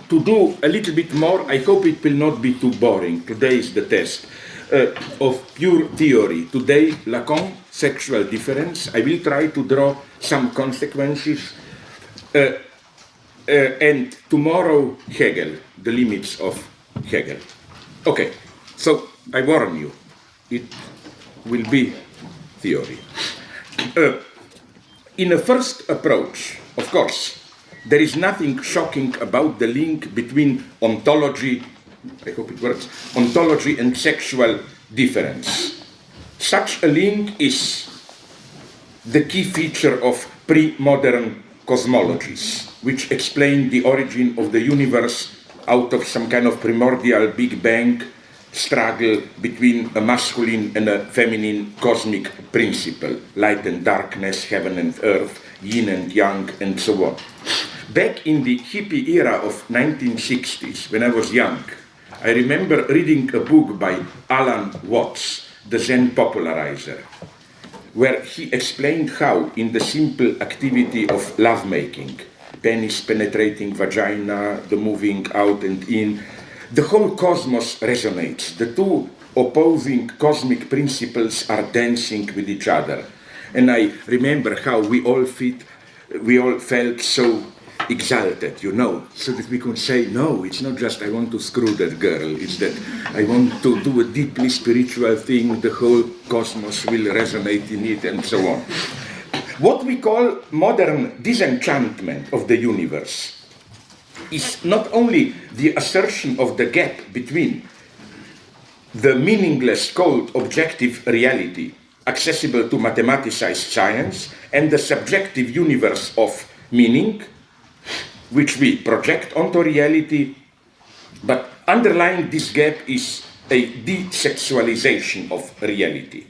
to do a little bit more. I hope it will not be too boring. Today is the test of pure theory. Today, Lacan, sexual difference. I will try to draw some consequences. And tomorrow, Hegel, the limits of Hegel. Okay, so I warn you, it will be theory. In a first approach, of course, there is nothing shocking about the link between ontology, I hope it works, ontology and sexual difference. Such a link is the key feature of pre-modern cosmologies, which explain the origin of the universe out of some kind of primordial Big Bang struggle between a masculine and a feminine cosmic principle, light and darkness, heaven and earth, yin and yang, and so on. Back in the hippie era of 1960s, when I was young, I remember reading a book by Alan Watts, the Zen popularizer, where he explained how, in the simple activity of lovemaking, penis penetrating vagina, the moving out and in, the whole cosmos resonates. The two opposing cosmic principles are dancing with each other. And I remember how we all felt so exalted, you know, so that we could say, no, it's not just I want to screw that girl, it's that I want to do a deeply spiritual thing, the whole cosmos will resonate in it, and so on. What we call modern disenchantment of the universe is not only the assertion of the gap between the meaningless cold objective reality accessible to mathematicized science and the subjective universe of meaning, which we project onto reality, but underlying this gap is a desexualization of reality.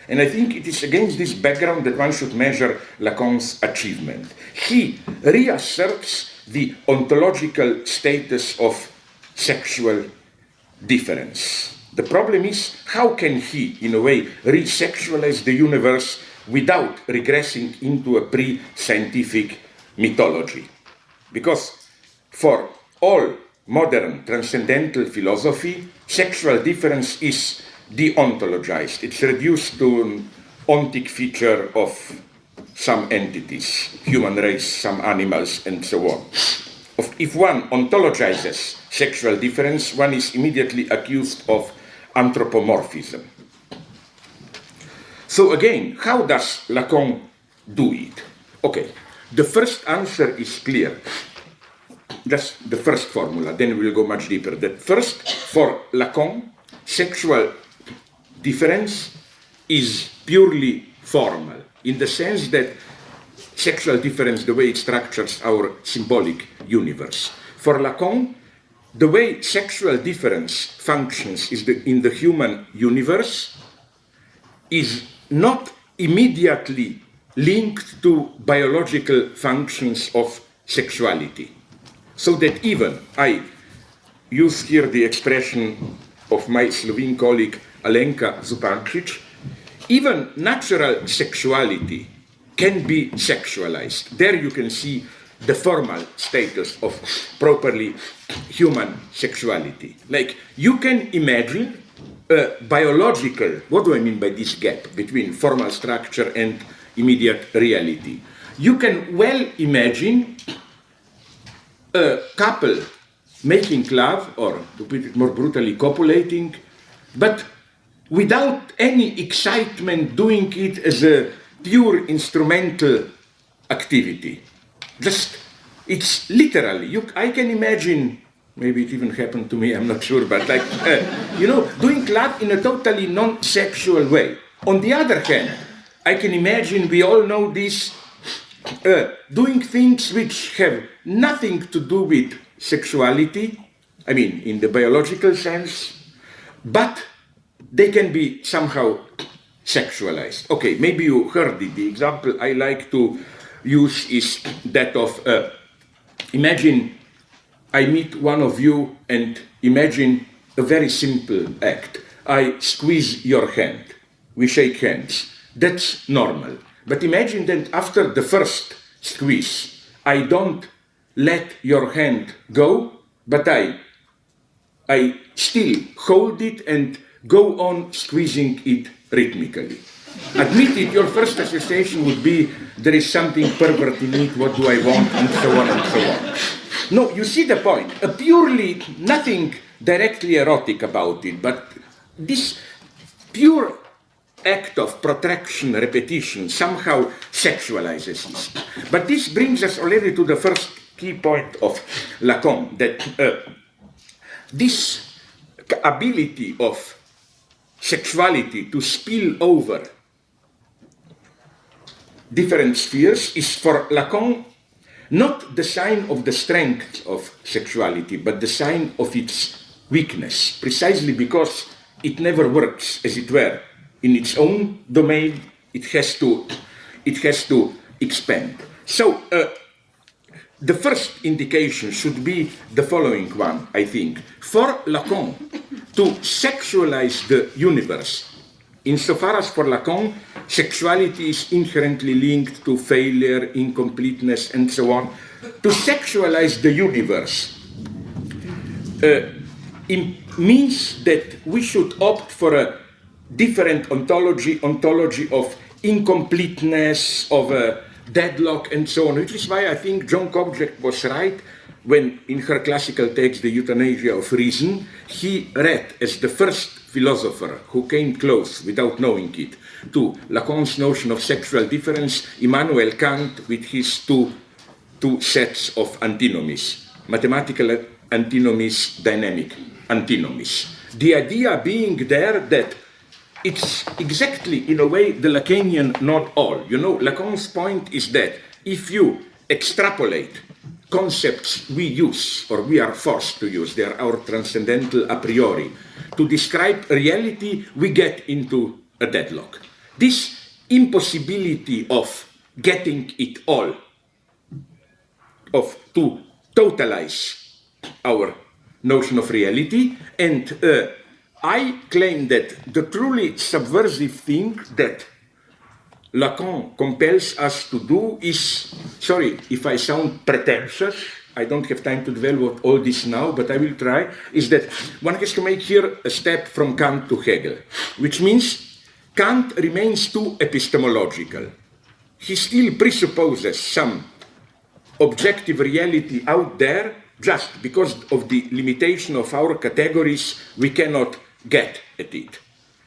And I think it is against this background that one should measure Lacan's achievement. He reasserts the ontological status of sexual difference. The problem is, how can he, in a way, resexualize the universe without regressing into a pre-scientific mythology? Because for all modern transcendental philosophy, sexual difference is deontologized. It's reduced to an ontic feature of some entities, human race, some animals, and so on. If one ontologizes sexual difference, one is immediately accused of anthropomorphism. So again, how does Lacan do it? Okay, the first answer is clear. Just the first formula, then we'll go much deeper. That first, for Lacan, sexual difference is purely formal, in the sense that sexual difference, the way it structures our symbolic universe. For Lacan, the way sexual difference functions in the human universe is not immediately linked to biological functions of sexuality. So that even, I use here the expression of my Slovene colleague Alenka Zupančič, even natural sexuality can be sexualized. There you can see the formal status of properly human sexuality. Like, you can imagine a biological, what do I mean by this gap between formal structure and immediate reality? You can well imagine a couple making love, or to put it more brutally, copulating, but without any excitement doing it as a pure instrumental activity. Just, it's literally, I can imagine, maybe it even happened to me, I'm not sure, but like, doing love in a totally non-sexual way. On the other hand, I can imagine, we all know this, doing things which have nothing to do with sexuality, I mean, in the biological sense, but they can be somehow sexualized. Okay, maybe you heard it. The example I like to use is that of, imagine I meet one of you and imagine a very simple act. I squeeze your hand. We shake hands. That's normal. But imagine that after the first squeeze, I don't let your hand go, but I still hold it and go on squeezing it rhythmically. Admit it, your first association would be, there is something pervert in it, what do I want, and so on and so on. No, you see the point. Purely nothing directly erotic about it, but this pure act of protraction, repetition, somehow sexualizes it. But this brings us already to the first key point of Lacan, that this ability of sexuality to spill over different spheres is for Lacan not the sign of the strength of sexuality, but the sign of its weakness, precisely because it never works, as it were, in its own domain. It has to expand. So the first indication should be the following one, I think. For Lacan, to sexualize the universe, insofar as for Lacan, sexuality is inherently linked to failure, incompleteness, and so on, to sexualize the universe means that we should opt for a different ontology of incompleteness, of a deadlock, and so on, which is why I think John Kobjek was right when, in her classical text, The Euthanasia of Reason, he read as the first philosopher who came close, without knowing it, to Lacan's notion of sexual difference, Immanuel Kant, with his two sets of antinomies, mathematical antinomies, dynamic antinomies. The idea being there that it's exactly, in a way, the Lacanian not all. You know, Lacan's point is that if you extrapolate concepts we use, or we are forced to use, they are our transcendental a priori, to describe reality, we get into a deadlock. This impossibility of getting it all, to totalize our notion of reality, and I claim that the truly subversive thing that Lacan compels us to do is, sorry if I sound pretentious, I don't have time to develop all this now, but I will try, is that one has to make here a step from Kant to Hegel, which means Kant remains too epistemological. He still presupposes some objective reality out there. Just because of the limitation of our categories, we cannot get at it.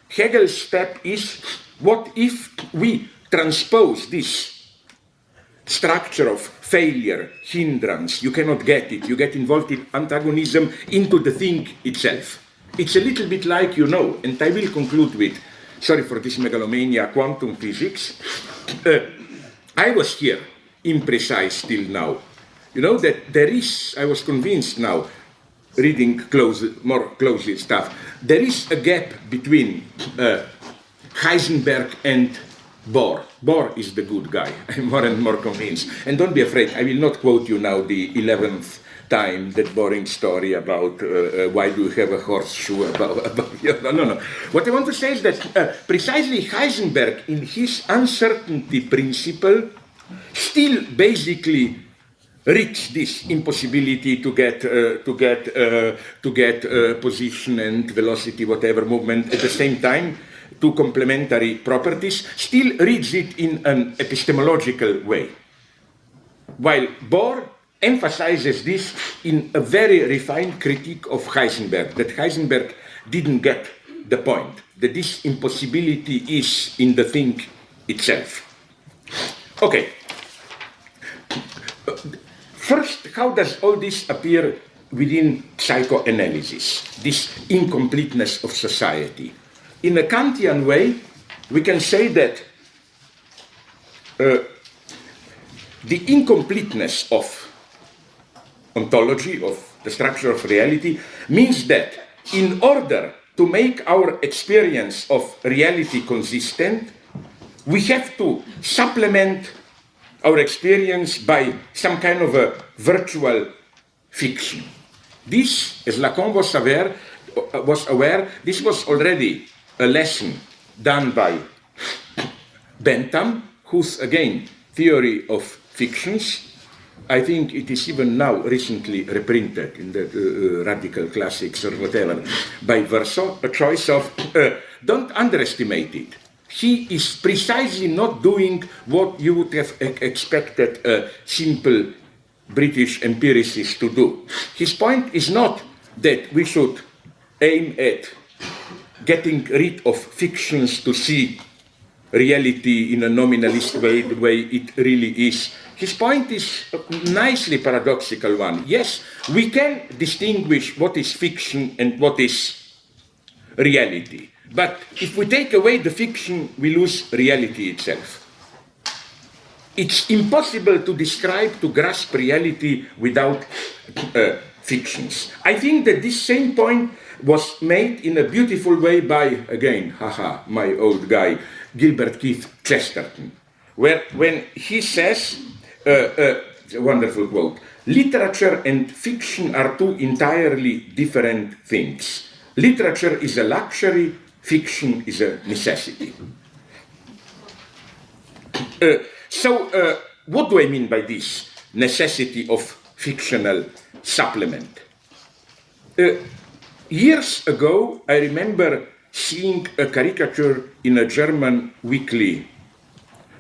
Hegel's step is, what if we transpose this structure of failure, hindrance, you cannot get it, you get involved in antagonism, into the thing itself. It's a little bit like, you know, and I will conclude with, sorry for this megalomania, quantum physics. I was here, imprecise till now. You know that there is, I was convinced now, reading more closely stuff, there is a gap between Heisenberg and Bohr. Bohr is the good guy, I'm more and more convinced. And don't be afraid, I will not quote you now the 11th time, that boring story about why do you have a horseshoe about no. What I want to say is that precisely Heisenberg, in his uncertainty principle, still basically reach this impossibility to get position and velocity, whatever movement at the same time, two complementary properties, still reads it in an epistemological way. While Bohr emphasizes this in a very refined critique of Heisenberg, that Heisenberg didn't get the point, that this impossibility is in the thing itself. Okay. First, how does all this appear within psychoanalysis, this incompleteness of society? In a Kantian way, we can say that the incompleteness of ontology, of the structure of reality, means that in order to make our experience of reality consistent, we have to supplement our experience by some kind of a virtual fiction. This, as Lacan was aware, this was already a lesson done by Bentham, whose, again, theory of fictions I think it is even now recently reprinted in the Radical Classics or whatever by Verso, a choice of don't underestimate it. He is precisely not doing what you would have expected a simple British empiricist to do. His point is not that we should aim at getting rid of fictions to see reality in a nominalist way, the way it really is. His point is a nicely paradoxical one. Yes, we can distinguish what is fiction and what is reality. But if we take away the fiction, we lose reality itself. It's impossible to describe, to grasp reality without fictions. I think that this same point was made in a beautiful way by, again, my old guy, Gilbert Keith Chesterton, where when he says, a wonderful quote, literature and fiction are two entirely different things. Literature is a luxury, fiction is a necessity. So what do I mean by this necessity of fictional supplement? Years ago, I remember seeing a caricature in a German weekly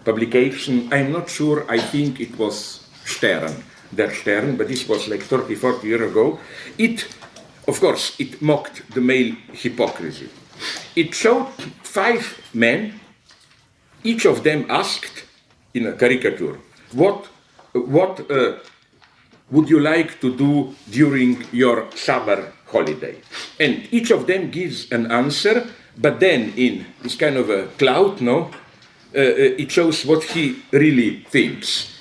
publication. I'm not sure, I think it was Der Stern, but this was like 30, 40 years ago. Of course, it mocked the male hypocrisy. It showed 5 men, each of them asked in a caricature, what would you like to do during your summer holiday? And each of them gives an answer, but then in this kind of a cloud, it shows what he really thinks.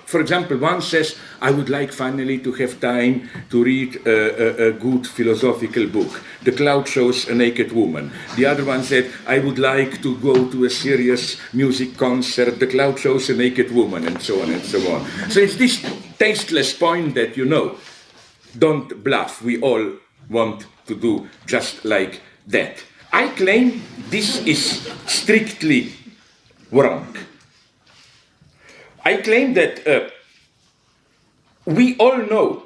For example, one says, I would like finally to have time to read a good philosophical book. The cloud shows a naked woman. The other one said, I would like to go to a serious music concert. The cloud shows a naked woman, and so on and so on. So it's this tasteless point that, don't bluff. We all want to do just like that. I claim this is strictly wrong. I claim that we all know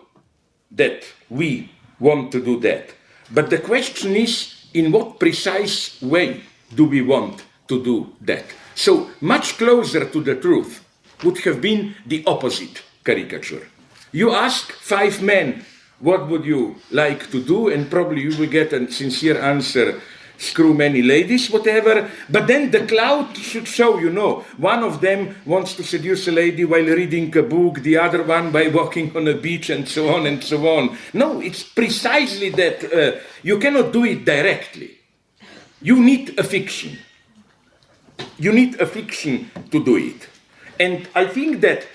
that we want to do that. But the question is, in what precise way do we want to do that? So much closer to the truth would have been the opposite caricature. You ask 5 men, what would you like to do? And probably you will get a sincere answer, screw many ladies, whatever. But then the cloud should show, one of them wants to seduce a lady while reading a book, the other one by walking on a beach, and so on and so on. No, it's precisely that you cannot do it directly. You need a fiction. You need a fiction to do it. And I think that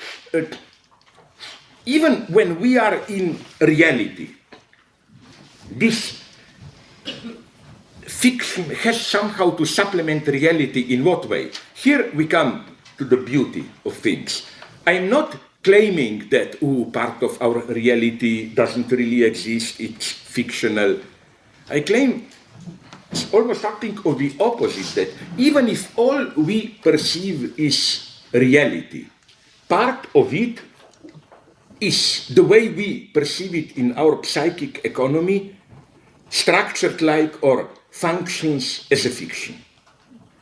even when we are in reality, this fiction has somehow to supplement reality. In what way? Here we come to the beauty of things. I'm not claiming that part of our reality doesn't really exist, it's fictional. I claim it's almost something of the opposite, that even if all we perceive is reality, part of it is the way we perceive it in our psychic economy, structured like or functions as a fiction.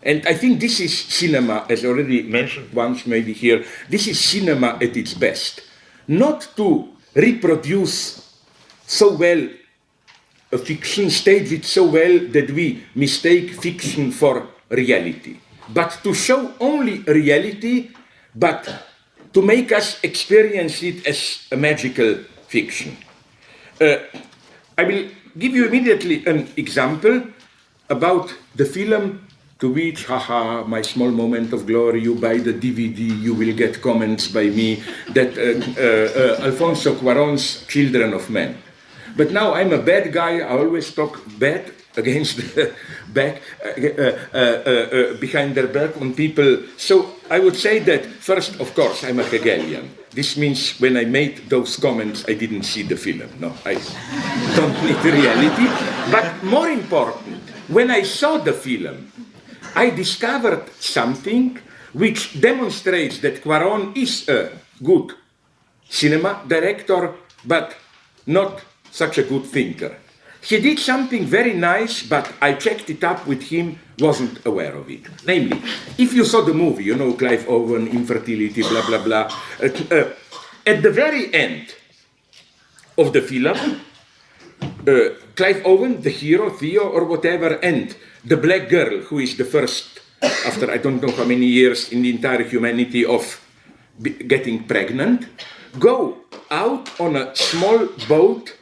And I think this is cinema, as already mentioned once maybe here, this is cinema at its best. Not to reproduce so well a fiction, stage it so well that we mistake fiction for reality, but to show only reality, but to make us experience it as a magical fiction. I will give you immediately an example about the film to which, my small moment of glory, you buy the DVD, you will get comments by me, that Alfonso Cuarón's Children of Men. But now I'm a bad guy, I always talk bad against the back, behind their back on people. So I would say that first, of course, I'm a Hegelian. This means when I made those comments, I didn't see the film. No, I don't need the reality. But more important, when I saw the film, I discovered something which demonstrates that Cuarón is a good cinema director, but not such a good thinker. He did something very nice, but I checked it up with him, wasn't aware of it. Namely, if you saw the movie, you know, Clive Owen, infertility, blah, blah, blah, at the very end of the film, Clive Owen, the hero, Theo, or whatever, and the black girl, who is the first, after I don't know how many years in the entire humanity of getting pregnant, go out on a small boat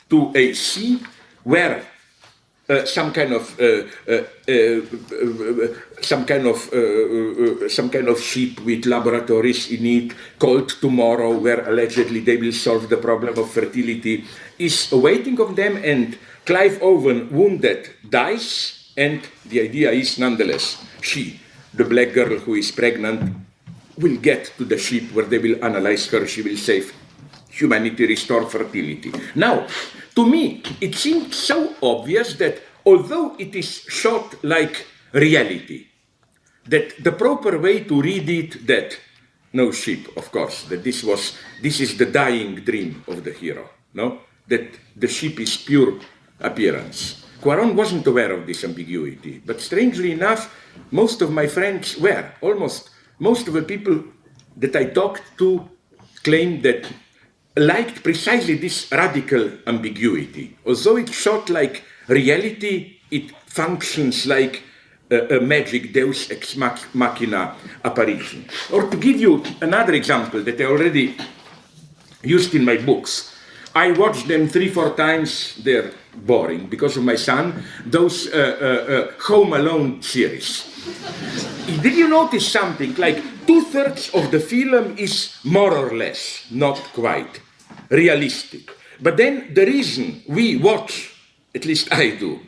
to a sea where some kind of ship with laboratories in it called Tomorrow, where allegedly they will solve the problem of fertility, is awaiting of them, and Clive Owen, wounded, dies, and the idea is nonetheless she, the black girl who is pregnant, will get to the ship where they will analyze her, she will save humanity, restore fertility. Now, to me, it seemed so obvious that although it is shot like reality, that the proper way to read it, that no ship, of course, that this is the dying dream of the hero, no? That the ship is pure appearance. Cuaron wasn't aware of this ambiguity, but strangely enough, most of my friends were. Almost most of the people that I talked to claimed that liked precisely this radical ambiguity. Although it's shot like reality, it functions like a magic Deus ex machina apparition. Or to give you another example that I already used in my books, I watched them 3-4 times. They're boring because of my son. Those Home Alone series. Did you notice something? Like 2/3 of the film is more or less, not quite, realistic. But then the reason we watch, at least I do,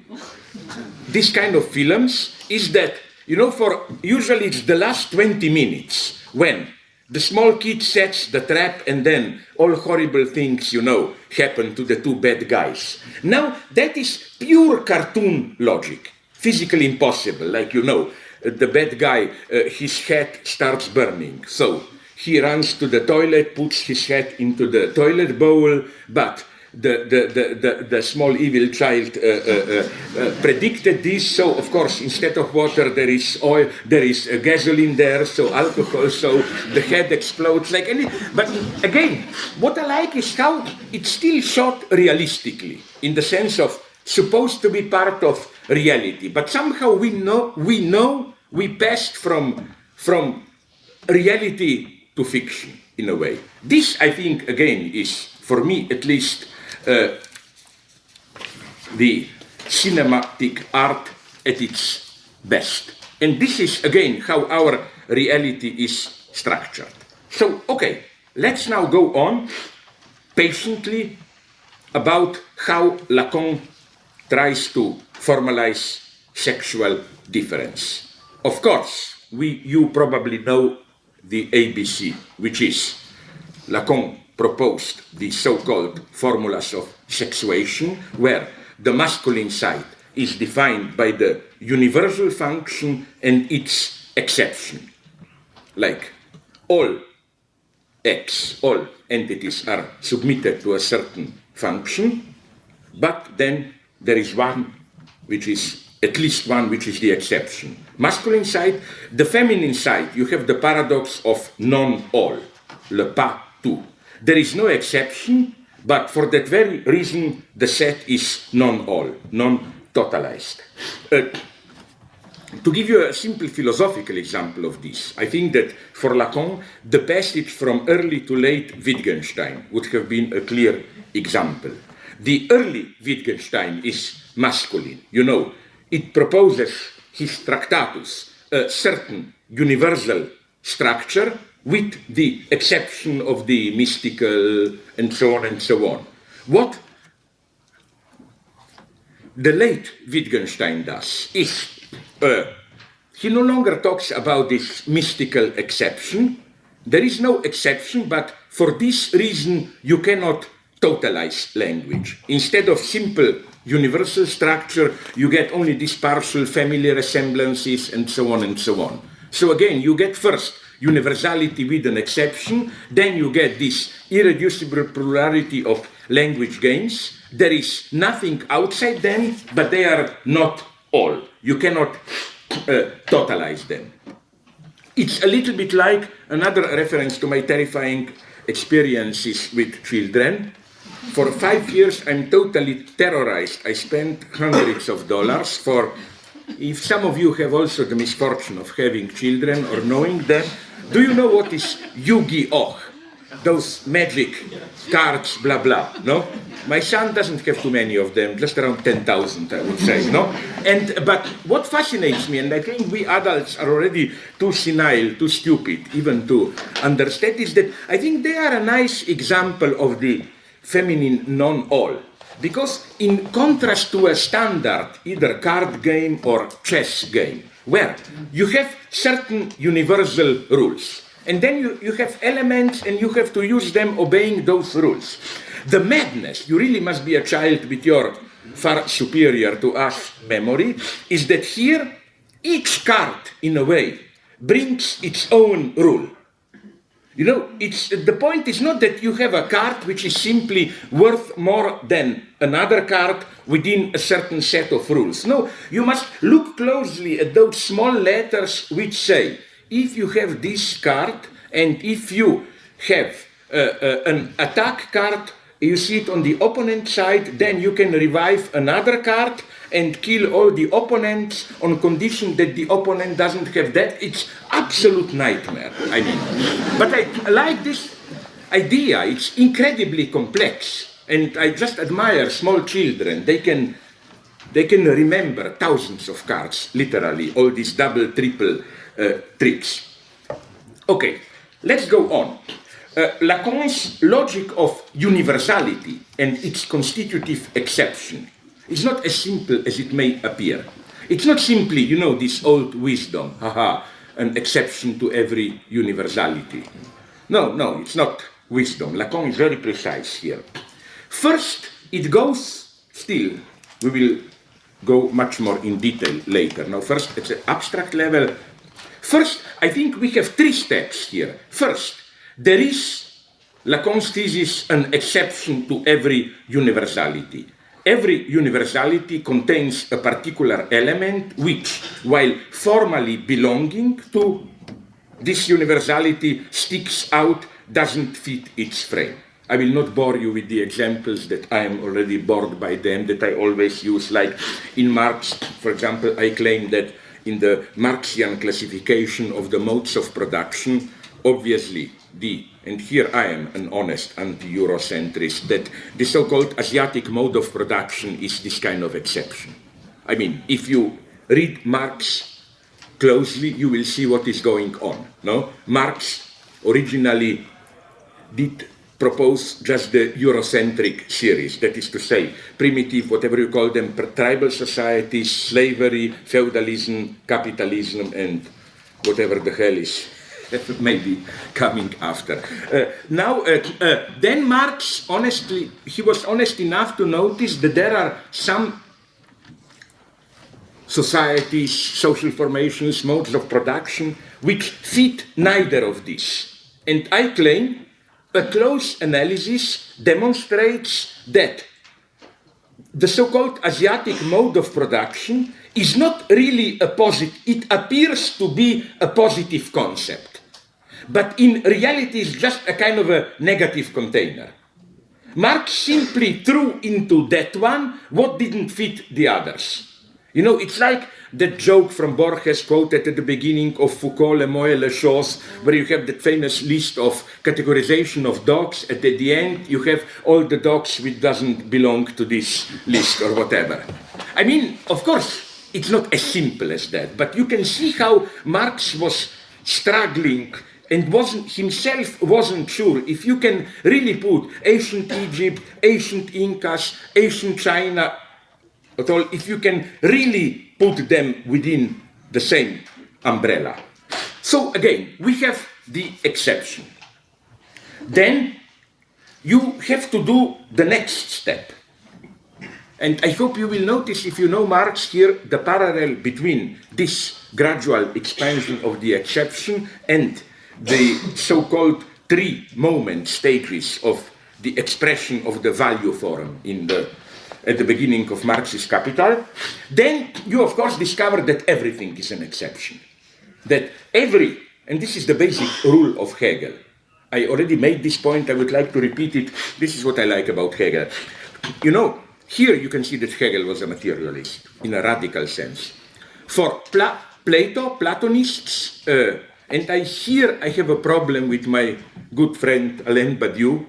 this kind of films is that, you know, for usually it's the last 20 minutes when the small kid sets the trap and then all horrible things, you know, happen to the two bad guys. Now, that is pure cartoon logic, physically impossible. Like, you know, the bad guy, his head starts burning. So he runs to the toilet, puts his head into the toilet bowl, but the small evil child predicted this, so of course instead of water there is oil, there is gasoline there, so alcohol, so the head explodes like any. But again, what I like is how it's still shot realistically, in the sense of supposed to be part of reality, but somehow we passed from reality to fiction in a way. This, I think, again, is, for me at least, the cinematic art at its best. And this is, again, how our reality is structured. So, okay, let's now go on patiently about how Lacan tries to formalize sexual difference. Of course, you probably know the ABC, which is Lacan proposed the so-called formulas of sexuation, where the masculine side is defined by the universal function and its exception. Like all all entities are submitted to a certain function, but then there is one which is, at least one which is the exception. Masculine side, the feminine side, you have the paradox of non-all, le pas tout. There is no exception, but for that very reason, the set is non-all, non-totalized. To give you a simple philosophical example of this, I think that for Lacan, the passage from early to late Wittgenstein would have been a clear example. The early Wittgenstein is masculine. You know, it proposes his Tractatus, a certain universal structure, with the exception of the mystical and so on and so on. What the late Wittgenstein does is he no longer talks about this mystical exception. There is no exception, but for this reason you cannot totalize language. Instead of simple universal structure, you get only these partial family resemblances and so on and so on. So again, you get first universality with an exception, then you get this irreducible plurality of language gains. There is nothing outside them, but they are not all. You cannot totalize them. It's a little bit like another reference to my terrifying experiences with children. For 5 years, I'm totally terrorized. I spent hundreds of dollars for, if some of you have also the misfortune of having children or knowing them, do you know what is Yu-Gi-Oh? Those magic cards, blah, blah, no? My son doesn't have too many of them, just around 10,000, I would say, no? But what fascinates me, and I think we adults are already too senile, too stupid, even to understand, is that I think they are a nice example of the feminine non-all. Because in contrast to a standard, either card game or chess game, where you have certain universal rules, and then you have elements and you have to use them obeying those rules. The madness, you really must be a child with your far superior to us memory, is that here each card, in a way, brings its own rule. You know, the point is not that you have a card which is simply worth more than another card within a certain set of rules. No, you must look closely at those small letters which say, if you have this card and if you have an attack card, you see it on the opponent side, then you can revive another card and kill all the opponents on condition that the opponent doesn't have that. It's absolute nightmare, I mean. But I like this idea. It's incredibly complex. And I just admire small children. They can remember thousands of cards, literally, all these double, triple tricks. Okay, let's go on. Lacan's logic of universality and its constitutive exception is not as simple as it may appear. It's not simply, you know, this old wisdom, an exception to every universality. No, it's not wisdom. Lacan is very precise here. First, it goes still, we will go much more in detail later. Now, first, at the abstract level. First, I think we have 3 steps here. First, there is, Lacan's thesis, an exception to every universality. Every universality contains a particular element which, while formally belonging to this universality, sticks out, doesn't fit its frame. I will not bore you with the examples that I am already bored by them, that I always use, like in Marx, for example, I claim that in the Marxian classification of the modes of production, obviously, and here I am an honest anti-Eurocentrist, that the so-called Asiatic mode of production is this kind of exception. I mean, if you read Marx closely, you will see what is going on. No? Marx originally did propose just the Eurocentric series, that is to say, primitive, whatever you call them, tribal societies, slavery, feudalism, capitalism, and whatever the hell is maybe coming after. Then Marx, honestly, he was honest enough to notice that there are some societies, social formations, modes of production, which fit neither of these. And I claim a close analysis demonstrates that the so-called Asiatic mode of production is not really a positive, it appears to be a positive concept, but in reality is just a kind of a negative container. Marx simply threw into that one what didn't fit the others. You know, it's like that joke from Borges quoted at the beginning of Foucault, Le Moët, Les Choses, where you have that famous list of categorization of dogs. At the end, you have all the dogs which doesn't belong to this list or whatever. I mean, of course, it's not as simple as that, but you can see how Marx was struggling and himself wasn't sure if you can really put ancient Egypt, ancient Incas, ancient China, at all, if you can really put them within the same umbrella. So again, we have the exception. Then you have to do the next step. And I hope you will notice, if you know Marx here, the parallel between this gradual expansion of the exception and the so-called three moment stages of the expression of the value form at the beginning of Marx's Capital, then you of course discover that everything is an exception. That and this is the basic rule of Hegel. I already made this point, I would like to repeat it. This is what I like about Hegel. You know, here you can see that Hegel was a materialist in a radical sense. For Platonists, and I have a problem with my good friend Alain Badiou.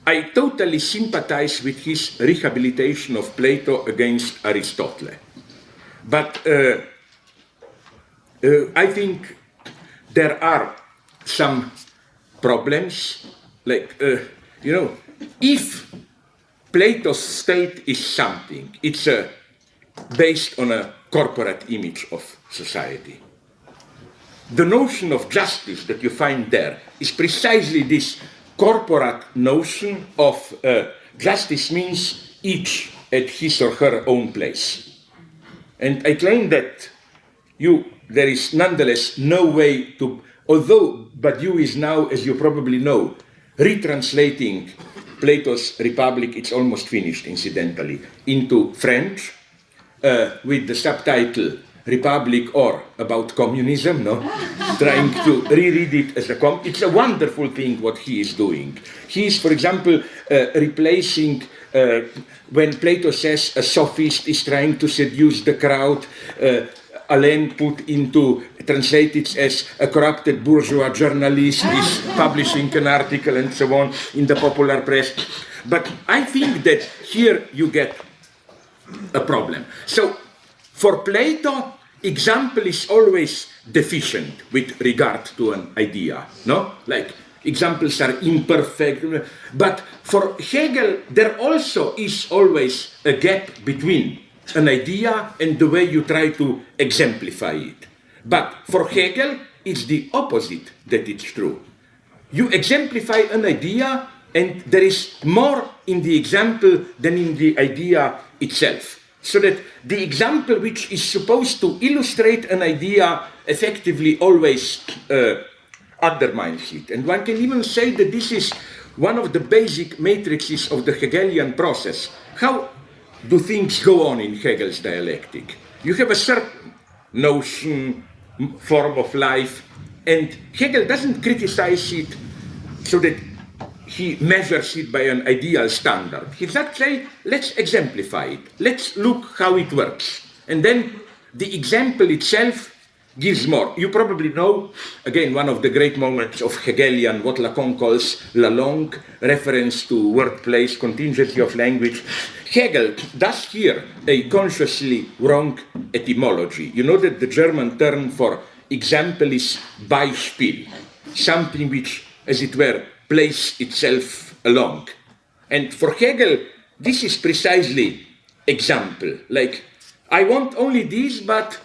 I totally sympathize with his rehabilitation of Plato against Aristotle. But I think there are some problems, like, if Plato's state is something, it's based on a corporate image of society. The notion of justice that you find there is precisely this corporate notion of justice means each at his or her own place. And I claim that there is nonetheless no way to, although Badiou is now, as you probably know, retranslating Plato's Republic, it's almost finished incidentally, into French, with the subtitle Republic or about communism, trying to reread it as it's a wonderful thing what he is doing. He is, for example, replacing, when Plato says a sophist is trying to seduce the crowd, Alain translated as a corrupted bourgeois journalist is publishing an article and so on in the popular press. But I think that here you get a problem. So for Plato, example is always deficient with regard to an idea, no? Like examples are imperfect. But for Hegel, there also is always a gap between an idea and the way you try to exemplify it. But for Hegel, it's the opposite that it's true. You exemplify an idea and there is more in the example than in the idea itself. So that the example which is supposed to illustrate an idea effectively always undermines it. And one can even say that this is one of the basic matrices of the Hegelian process. How do things go on in Hegel's dialectic? You have a certain notion, form of life, and Hegel doesn't criticize it so that he measures it by an ideal standard. He just say, let's exemplify it. Let's look how it works. And then the example itself gives more. You probably know, again, one of the great moments of Hegelian, what Lacan calls la langue, reference to wordplace, contingency of language. Hegel does here a consciously wrong etymology. You know that the German term for example is Beispiel, something which, as it were, place itself along. And for Hegel, this is precisely example. Like, I want only this, but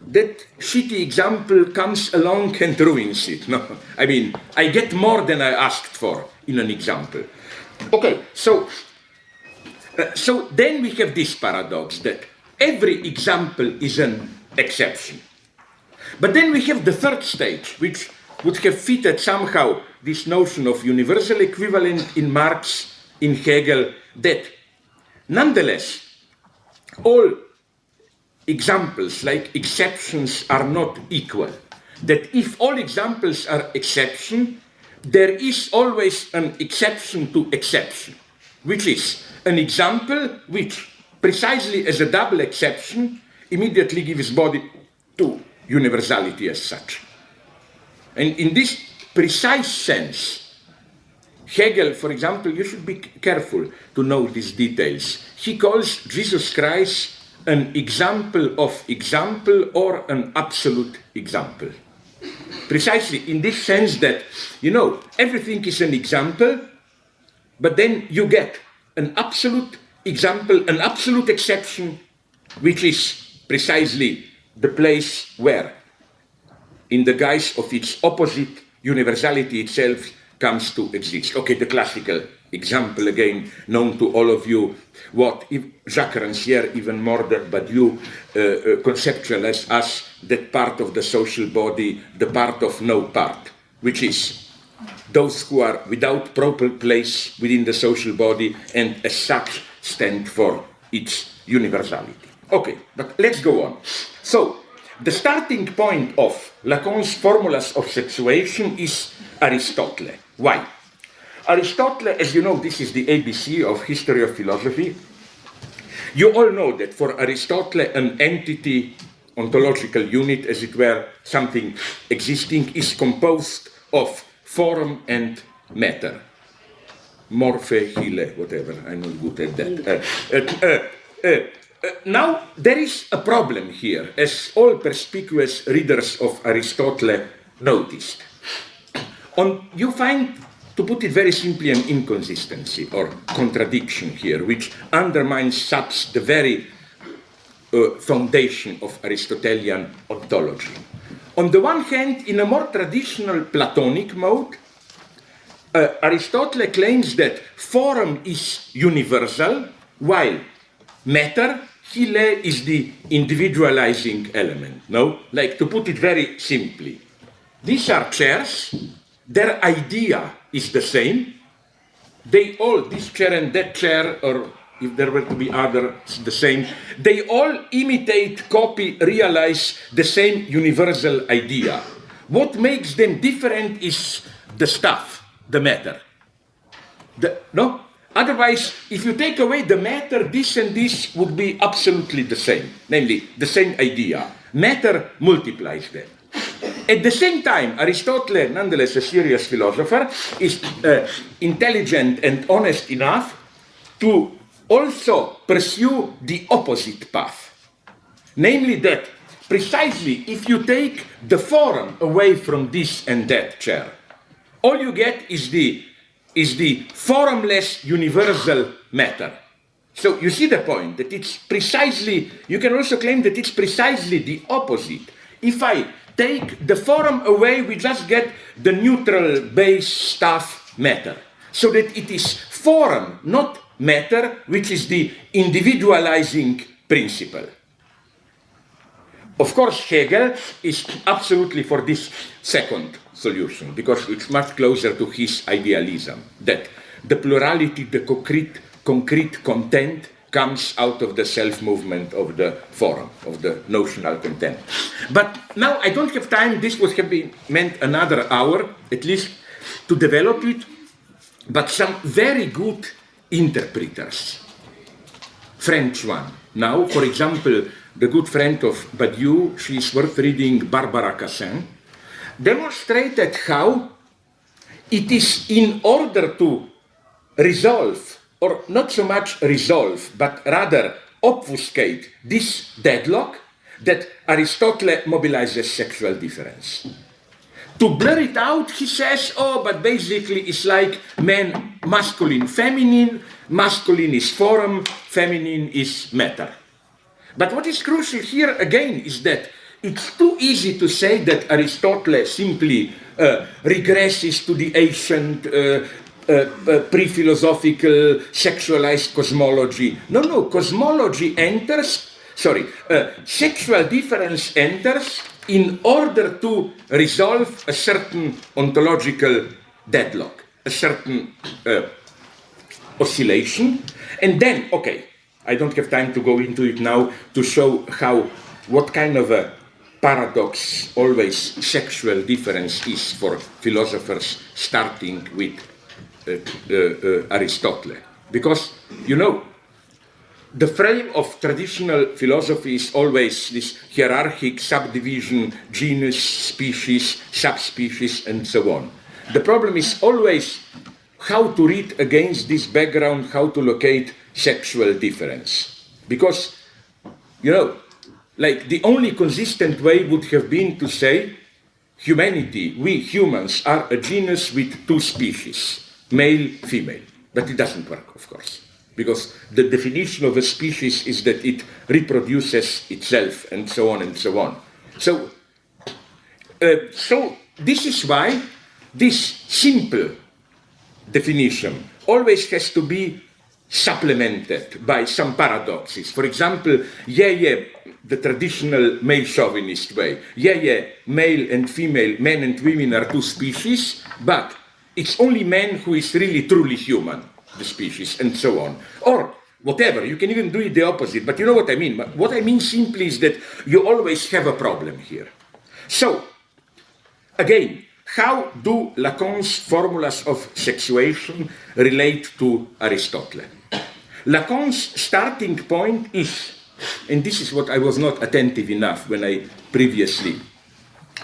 that shitty example comes along and ruins it. No, I mean, I get more than I asked for in an example. Okay, so then we have this paradox that every example is an exception. But then we have the third stage, which would have fitted somehow this notion of universal equivalent in Marx, in Hegel, that nonetheless, all examples like exceptions are not equal. That if all examples are exception, there is always an exception to exception, which is an example which, precisely as a double exception, immediately gives body to universality as such. And in this precise sense, Hegel, for example, you should be careful to know these details. He calls Jesus Christ an example of example or an absolute example. Precisely in this sense that, everything is an example, but then you get an absolute example, an absolute exception, which is precisely the place where, in the guise of its opposite, universality itself comes to exist. Okay, the classical example again, known to all of you, what if Jacques Rancière, even more than Badiou, conceptualized as that part of the social body, the part of no part. which is those who are without proper place within the social body and as such stand for its universality. Okay, but let's go on. So, the starting point of Lacan's formulas of sexuation is Aristotle. Why? Aristotle, as you know, this is the ABC of history of philosophy. You all know that for Aristotle, an entity, ontological unit, as it were, something existing, is composed of form and matter. Morphe, hyle, whatever, I'm not good at that. Now, there is a problem here, as all perspicuous readers of Aristotle noticed. You find, to put it very simply, an inconsistency or contradiction here, which undermines such the very foundation of Aristotelian ontology. On the one hand, in a more traditional Platonic mode, Aristotle claims that form is universal, while matter, hyle, is the individualizing element. No? Like, to put it very simply, these are chairs, their idea is the same. They all, this chair and that chair, or if there were to be others, the same, they all imitate, copy, realize the same universal idea. What makes them different is the stuff, the matter. No? Otherwise, if you take away the matter, this and this would be absolutely the same, namely the same idea. Matter multiplies them. At the same time, Aristotle, nonetheless a serious philosopher, is intelligent and honest enough to also pursue the opposite path. Namely that precisely if you take the form away from this and that chair, all you get is the formless universal matter. So you see the point, that it's precisely, you can also claim that it's precisely the opposite. If I take the form away, we just get the neutral base stuff matter. So that it is form, not matter, which is the individualizing principle. Of course, Hegel is absolutely for this second solution, because it's much closer to his idealism, that the plurality, the concrete content comes out of the self-movement of the form, of the notional content. But now I don't have time, this would have been meant another hour, at least, to develop it, but some very good interpreters, French one. Now, for example, the good friend of Badiou, she is worth reading, Barbara Cassin, demonstrated how it is in order to resolve, or not so much resolve, but rather obfuscate this deadlock, that Aristotle mobilizes sexual difference. To blur it out, he says, oh, but basically it's like man, masculine, feminine, masculine is form, feminine is matter. But what is crucial here again is that it's too easy to say that Aristotle simply regresses to the ancient pre-philosophical sexualized cosmology. No, cosmology enters, sexual difference enters in order to resolve a certain ontological deadlock, a certain oscillation, and then, okay, I don't have time to go into it now to show what kind of a paradox always sexual difference is for philosophers starting with Aristotle. Because, you know, the frame of traditional philosophy is always this hierarchic subdivision, genus, species, subspecies, and so on. The problem is always how to read against this background, how to locate sexual difference. Because, you know, like the only consistent way would have been to say humanity, we humans are a genus with two species, male, female. But it doesn't work, of course, because the definition of a species is that it reproduces itself and so on and so on. So this is why this simple definition always has to be supplemented by some paradoxes. For example, the traditional male chauvinist way. Yeah, male and female, men and women are two species, but it's only man who is really truly human, the species, and so on. Or whatever, you can even do it the opposite, but you know what I mean. What I mean simply is that you always have a problem here. So, again, how do Lacan's formulas of sexuation relate to Aristotle? Lacan's starting point is, and this is what I was not attentive enough when I previously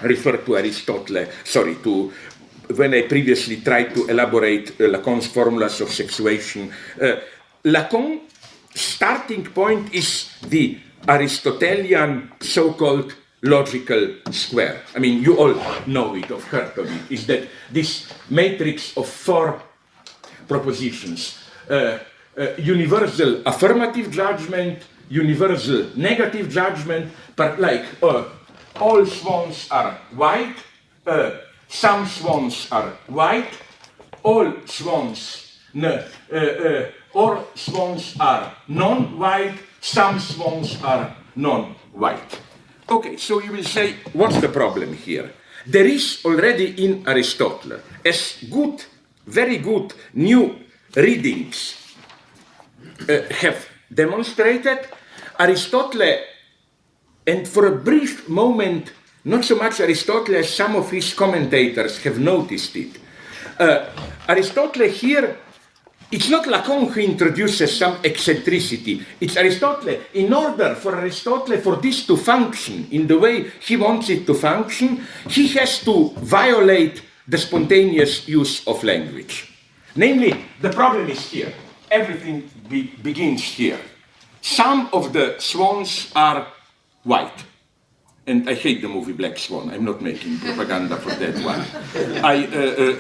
referred to Aristotle, when I previously tried to elaborate Lacan's formulas of sexuation. Lacan's starting point is the Aristotelian so-called logical square. I mean, you all know it, or heard of it, is that this matrix of four propositions, universal affirmative judgment, universal negative judgment, but like all swans are white, some swans are white, all swans are non-white, some swans are non-white. Okay, so you will say, what's the problem here? There is already in Aristotle, as good, very good new readings have demonstrated, Aristotle, and for a brief moment, not so much Aristotle as some of his commentators have noticed it. Aristotle here, it's not Lacan who introduces some eccentricity. It's Aristotle. In order for Aristotle, for this to function in the way he wants it to function, he has to violate the spontaneous use of language. Namely, the problem is here. Everything begins here. Some of the swans are white. And I hate the movie Black Swan. I'm not making propaganda for that one.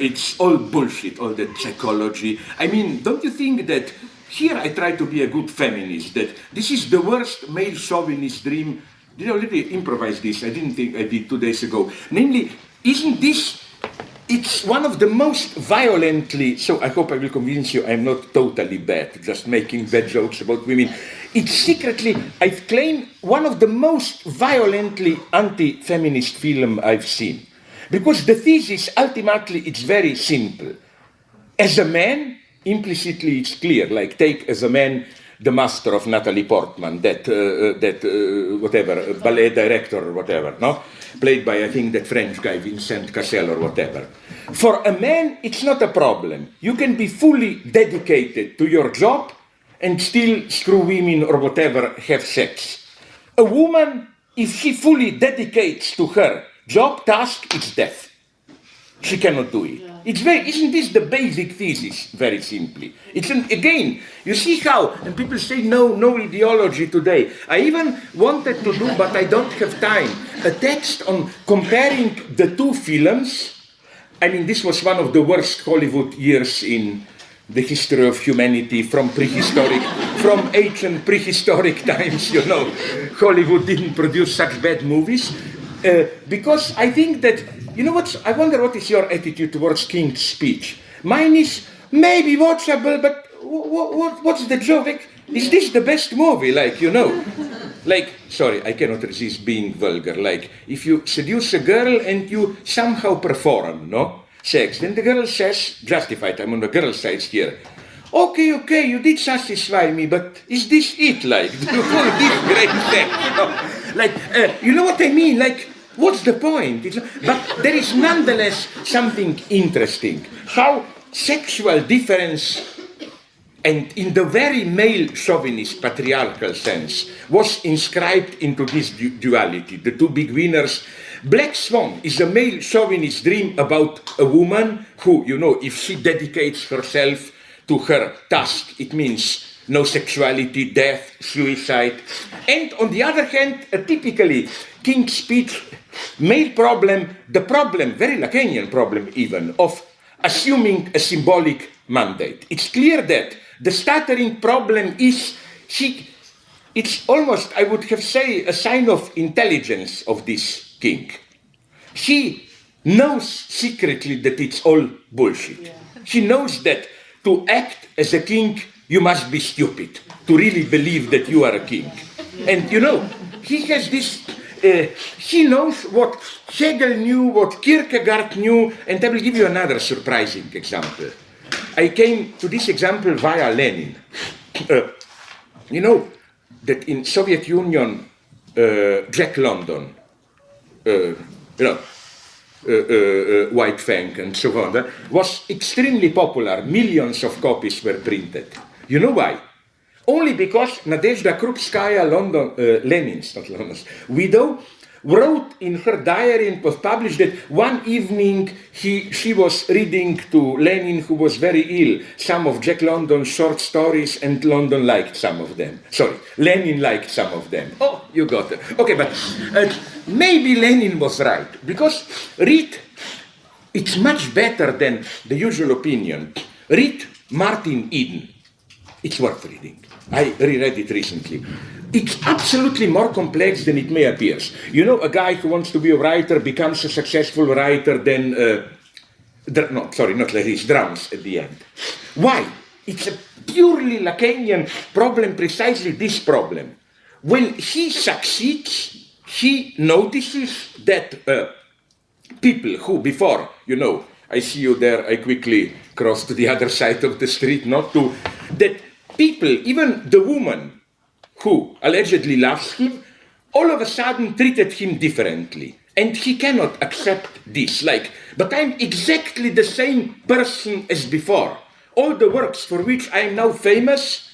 It's all bullshit, all that psychology. I mean, don't you think that here I try to be a good feminist, that this is the worst male chauvinist dream? Did I already improvise this? I didn't think I did 2 days ago. Namely, isn't this, it's one of the most violently, so I hope I will convince you I'm not totally bad, just making bad jokes about women. It's secretly, I claim, one of the most violently anti-feminist film I've seen. Because the thesis, ultimately, it's very simple. As a man, implicitly it's clear, like take as a man the master of Natalie Portman, whatever, ballet director or whatever, no? Played by, I think, that French guy, Vincent Cassel or whatever. For a man, it's not a problem. You can be fully dedicated to your job and still screw women or whatever, have sex. A woman, if she fully dedicates to her job task, it's death. She cannot do it. Yeah. Isn't this the basic thesis, very simply? Again, you see how, and people say no ideology today. I even wanted to do, but I don't have time, a text on comparing the two films. I mean, this was one of the worst Hollywood years in the history of humanity, from ancient prehistoric times, you know. Hollywood didn't produce such bad movies. Because I think that, you know what, I wonder what is your attitude towards King's speech. Mine is maybe watchable, but what's the joke? Like, is this the best movie? Like, you know. Like, sorry, I cannot resist being vulgar. Like, if you seduce a girl and you somehow perform, no? Sex, then the girl says, justified, I'm on the girl's side here. Okay, you did satisfy me, but is this it? Like, do you call this great sex? You know? Like, you know what I mean? Like, what's the point? But there is nonetheless something interesting. How sexual difference, and in the very male chauvinist patriarchal sense, was inscribed into this duality. The two big winners. Black Swan is a male chauvinist dream about a woman who, you know, if she dedicates herself to her task, it means no sexuality, death, suicide. And on the other hand, a typically King's speech male problem, the problem, very Lacanian problem even, of assuming a symbolic mandate. It's clear that the stuttering problem is, it's almost, I would have said, a sign of intelligence of this king. He knows secretly that it's all bullshit. Yeah. He knows that to act as a king, you must be stupid to really believe that you are a king. And you know, he has this, he knows what Hegel knew, what Kierkegaard knew, and I will give you another surprising example. I came to this example via Lenin. You know that in Soviet Union, Jack London, White Fang and so on, was extremely popular. Millions of copies were printed. You know why? Only because Nadezhda Krupskaya, Lenin's widow, wrote in her diary and was published that one evening she was reading to Lenin, who was very ill, some of Jack London's short stories, and London liked some of them. Sorry, Lenin liked some of them. Oh, you got it. Okay, but maybe Lenin was right, because read, it's much better than the usual opinion. Read Martin Eden. It's worth reading. I reread it recently. It's absolutely more complex than it may appear. You know, a guy who wants to be a writer becomes a successful writer, then, not like this, drowns at the end. Why? It's a purely Lacanian problem, precisely this problem. When he succeeds, he notices that people who before, I see you there, I quickly cross to the other side of the street, that people, even the woman who allegedly loves him, all of a sudden treated him differently. And he cannot accept this. But I'm exactly the same person as before. All the works for which I am now famous,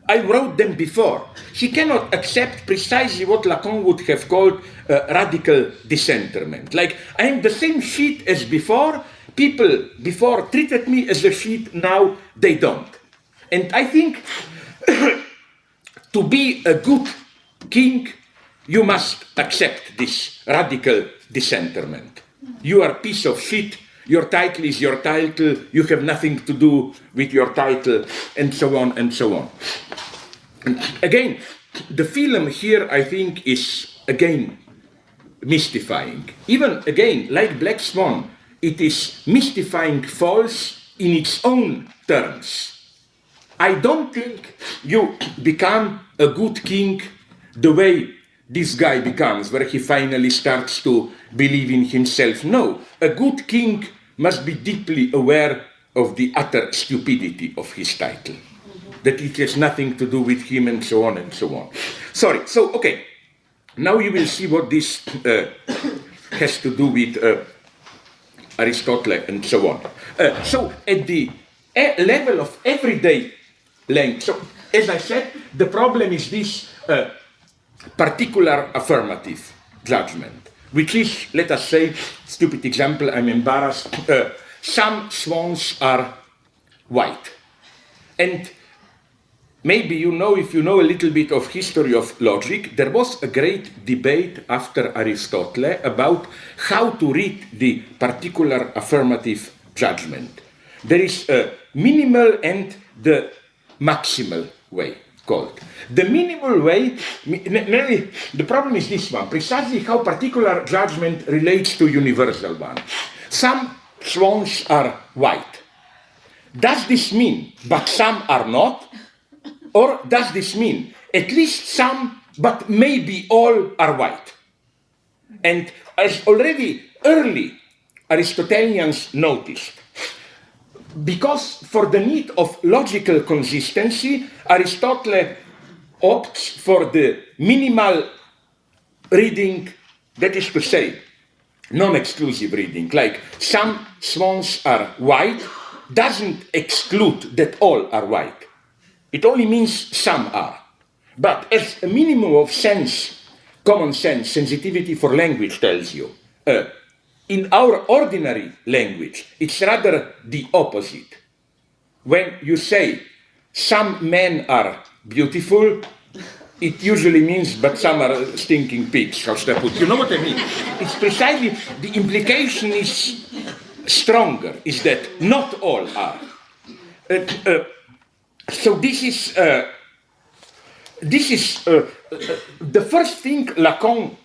I wrote them before. He cannot accept precisely what Lacan would have called radical dissenterment. I'm the same shit as before. People before treated me as a shit, now they don't. And I think to be a good king, you must accept this radical dissenterment. You are a piece of shit, your title is your title, you have nothing to do with your title, and so on and so on. And again, the film here, I think, is, again, mystifying. Even, again, like Black Swan, it is mystifying false in its own terms. I don't think you become a good king the way this guy becomes, where he finally starts to believe in himself. No, a good king must be deeply aware of the utter stupidity of his title, that it has nothing to do with him, and so on and so on. Sorry, so, okay, now you will see what this has to do with Aristotle and so on. So, at the level of everyday length. So, as I said, the problem is this particular affirmative judgment, which is, let us say, stupid example, I'm embarrassed, some swans are white. And maybe if you know a little bit of history of logic, there was a great debate after Aristotle about how to read the particular affirmative judgment. There is a minimal and the maximal way called. The minimal way, the problem is this one, precisely how particular judgment relates to universal one. Some swans are white. Does this mean, but some are not? Or does this mean, at least some, but maybe all are white? And as already early Aristotelians noticed, because for the need of logical consistency, Aristotle opts for the minimal reading, that is to say, non-exclusive reading, like some swans are white, doesn't exclude that all are white. It only means some are. But as a minimum of sense, common sense, sensitivity for language tells you, in our ordinary language, it's rather the opposite. When you say some men are beautiful, it usually means, but some are stinking pigs, you know what I mean? It's precisely, the implication is stronger, is that not all are. So this is the first thing Lacan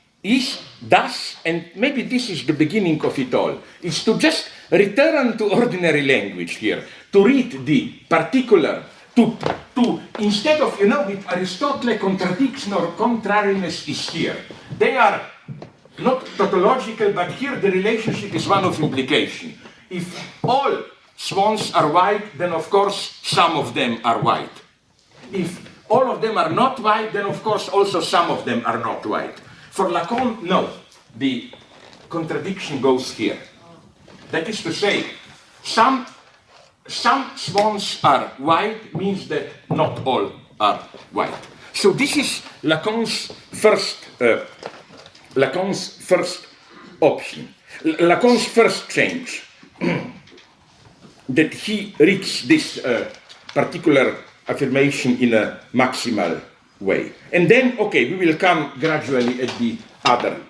does, and maybe this is the beginning of it all, is to just return to ordinary language here, to read the particular instead of, with Aristotle, contradiction or contrariness is here. They are not tautological, but here the relationship is one of implication. If all swans are white, then of course some of them are white. If all of them are not white, then of course also some of them are not white. For Lacan, no. The contradiction goes here. That is to say, some swans are white means that not all are white. So this is Lacan's first option. Lacan's first change, that he reached this particular affirmation in a maximal way. And then, okay, we will come gradually at the other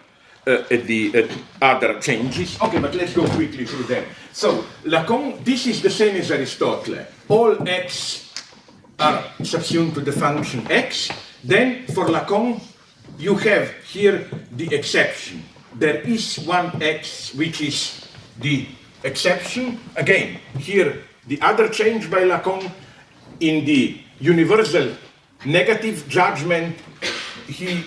changes. Okay, but let's go quickly through them. So, Lacan, this is the same as Aristotle. All x are subsumed to the function x. Then, for Lacan, you have here the exception. There is one x which is the exception. Again, here the other change by Lacan, in the universal negative judgment, he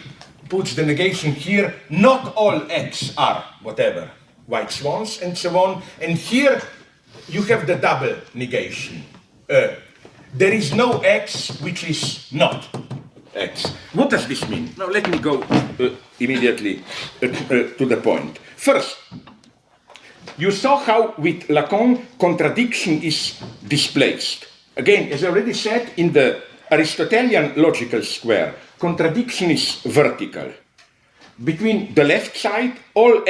puts the negation here, not all x are whatever, white swans and so on. And here you have the double negation. There is no x which is not x. What does this mean? Now let me go immediately to the point. First, you saw how with Lacan contradiction is displaced. Again, as I already said, in the Aristotelian logical square, contradiction is vertical. Between the left side, all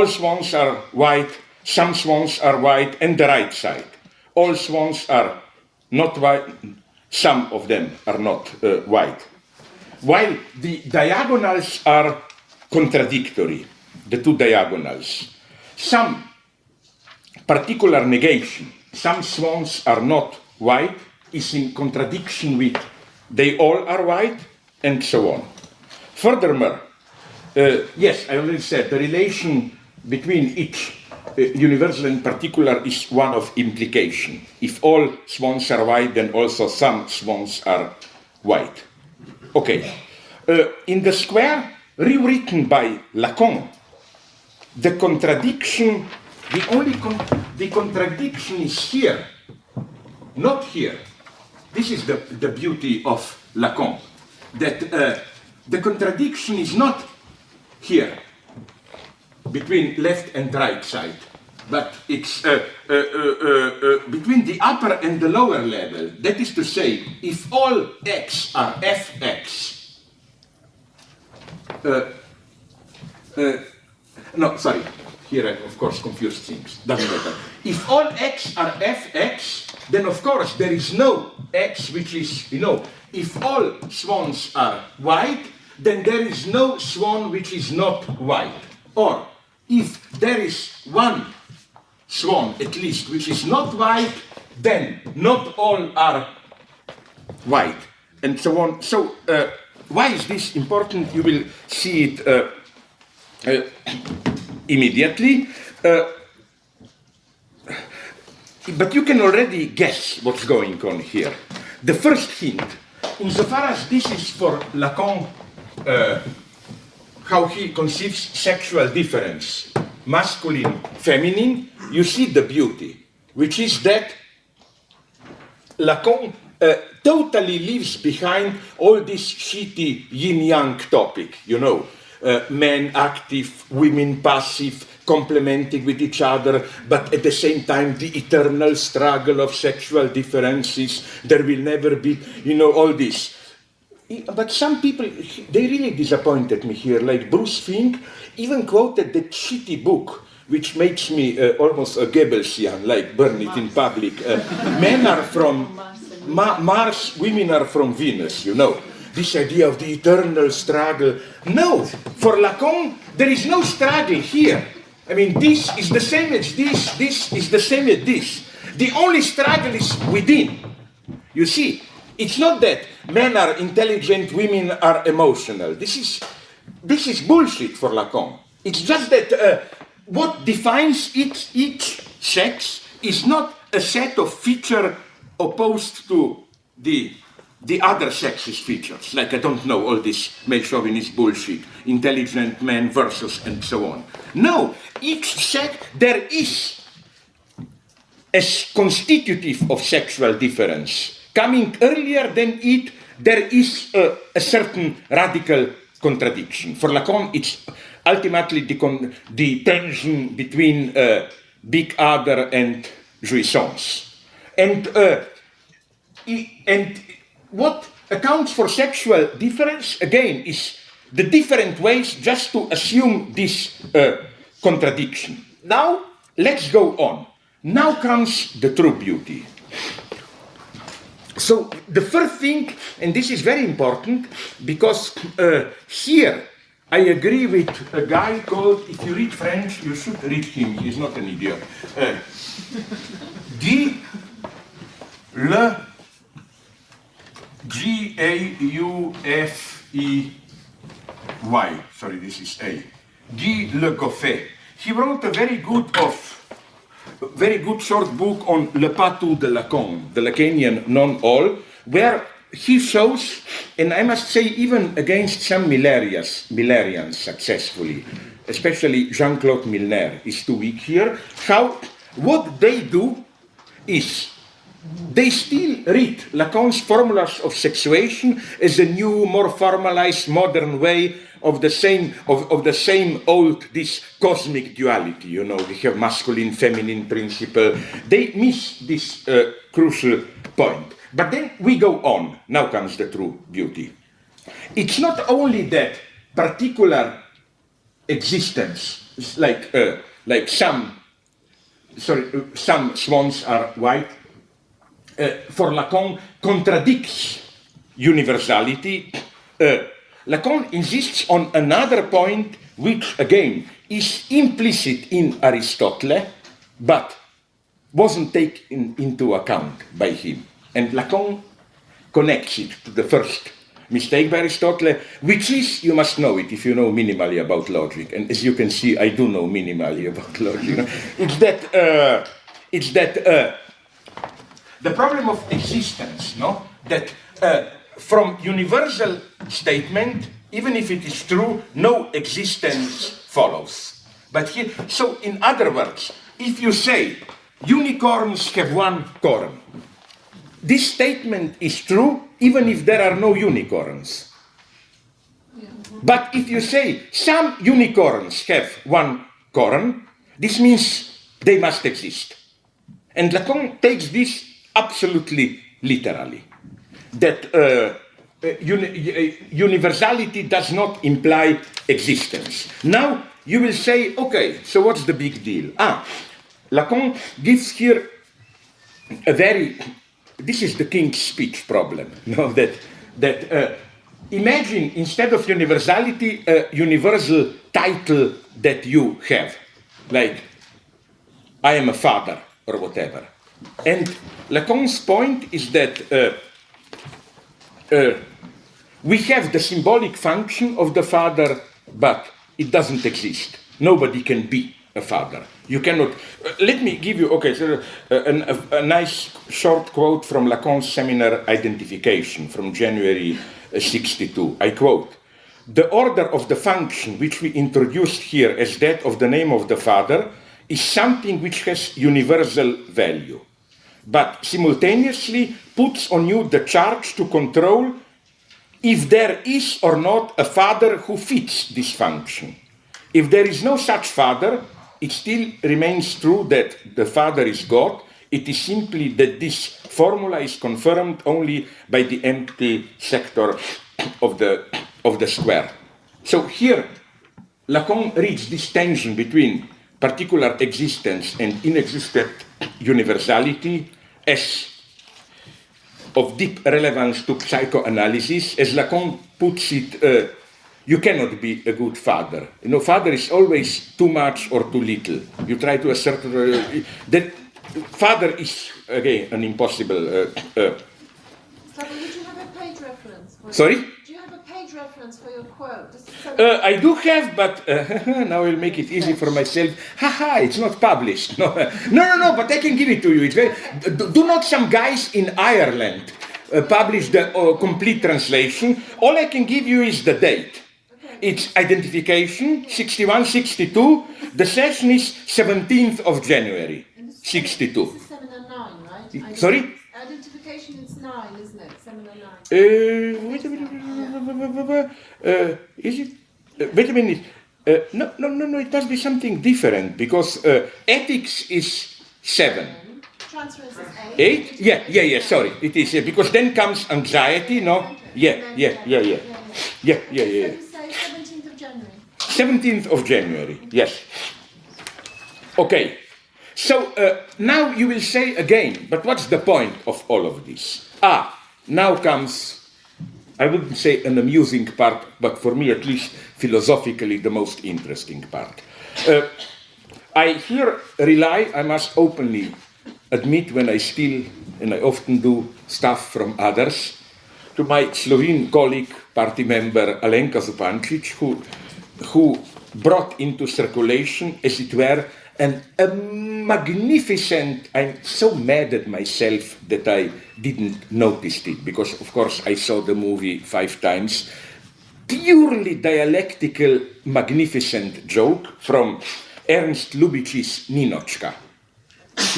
swans are white, some swans are white, and the right side, all swans are not white, some of them are not white. While the diagonals are contradictory, the two diagonals. Some particular negation, some swans are not white, is in contradiction with they all are white, and so on. Furthermore, yes, I already said, the relation between each universal and particular is one of implication. If all swans are white, then also some swans are white. Okay. In the square, rewritten by Lacan, the contradiction, the contradiction is here, not here. This is the beauty of Lacan, that the contradiction is not here, between left and right side, but it's between the upper and the lower level. That is to say, if all x are fx, no, sorry, here I of course confused things, doesn't matter. If all x are fx, then of course there is no x which is, if all swans are white, then there is no swan which is not white. Or, if there is one swan at least which is not white, then not all are white, and so on. So, why is this important? You will see it immediately. But you can already guess what's going on here. The first hint, insofar as this is for Lacan, how he conceives sexual difference, masculine, feminine, you see the beauty, which is that Lacan totally leaves behind all this shitty yin-yang topic, men active, women passive, complementing with each other, but at the same time the eternal struggle of sexual differences, there will never be, all this. But some people, they really disappointed me here, like Bruce Fink even quoted the shitty book, which makes me almost a Goebbelsian, like burn it in public. Men are from Mars, women are from Venus, This idea of the eternal struggle. No, for Lacan, there is no struggle here. I mean, this is the same as this is the same as this. The only struggle is within. You see, it's not that men are intelligent, women are emotional. This is bullshit for Lacan. It's just that what defines each sex is not a set of features opposed to the other sexist features, like, I don't know, all this male chauvinist bullshit, intelligent man versus and so on. No, each sex, there is a constitutive of sexual difference. Coming earlier than it, there is a certain radical contradiction. For Lacan, it's ultimately the tension between big other and jouissance. And what accounts for sexual difference, again, is the different ways just to assume this contradiction. Now, let's go on. Now comes the true beauty. So the first thing, and this is very important, because here I agree with a guy called, if you read French, you should read him, he's not an idiot. Guy Le G-A-U-F-E-Y, sorry, this is A. Guy Le Goffet. He wrote a very good short book on Le Patou de Lacan, the Lacanian non-all, where he shows, and I must say even against some Millerians successfully, especially Jean-Claude Milner is too weak here, how what they do is they still read Lacan's formulas of sexuation as a new, more formalized, modern way of the same old, this cosmic duality. You know, we have masculine, feminine principle. They miss this crucial point. But then we go on. Now comes the true beauty. It's not only that particular existence, like some swans are white, for Lacan contradicts universality. Lacan insists on another point which, again, is implicit in Aristotle, but wasn't taken into account by him. And Lacan connects it to the first mistake by Aristotle, which is, you must know it if you know minimally about logic, and as you can see, I do know minimally about logic. It's that the problem of existence, no? That from universal statement, even if it is true, no existence follows. But here, so in other words, if you say unicorns have one corn, this statement is true even if there are no unicorns. But if you say some unicorns have one corn, this means they must exist. And Lacan takes this absolutely literally. That universality does not imply existence. Now you will say, okay, so what's the big deal? Lacan gives here a very, this is the King's Speech problem, that imagine instead of universality a universal title that you have, like I am a father or whatever. And Lacan's point is that we have the symbolic function of the father, but it doesn't exist. Nobody can be a father. You cannot. Let me give you, a nice short quote from Lacan's seminar Identification from January 62. I quote, "The order of the function which we introduced here as that of the name of the father is something which has universal value, but simultaneously puts on you the charge to control if there is or not a father who fits this function. If there is no such father, it still remains true that the father is God. It is simply that this formula is confirmed only by the empty sector of the square." So here, Lacan reads this tension between particular existence and inexistent universality as of deep relevance to psychoanalysis. As Lacan puts it, you cannot be a good father. You know, father is always too much or too little. You try to assert that father is, again, an impossible... have a page reference? Sorry? Do you have a page reference for your quote? I do have, but now I'll make it easy for myself. Haha, it's not published. No, but I can give it to you. It's very, do not some guys in Ireland publish the complete translation? All I can give you is the date. It's identification, 61, 62. The session is 17th of January, 62. This is seminar 9, right? Sorry? Identification is 9, isn't it? Seminar 9. Wait a minute. Is it? Wait a minute. No, it must be something different because ethics is 7. Transference is 8. 8? Yeah, sorry. It is, because then comes anxiety, no? Yeah. So you say 17th of January. 17th of January, yes. Okay. So now you will say again, but what's the point of all of this? Now comes, I wouldn't say an amusing part, but for me at least philosophically the most interesting part. I here rely, I must openly admit when I steal, and I often do stuff from others, to my Slovene colleague, party member Alenka Zupančič, who brought into circulation, as it were, a magnificent, I'm so mad at myself that I didn't notice it, because of course I saw the movie 5 times, purely dialectical, magnificent joke from Ernst Lubitsch's Ninochka.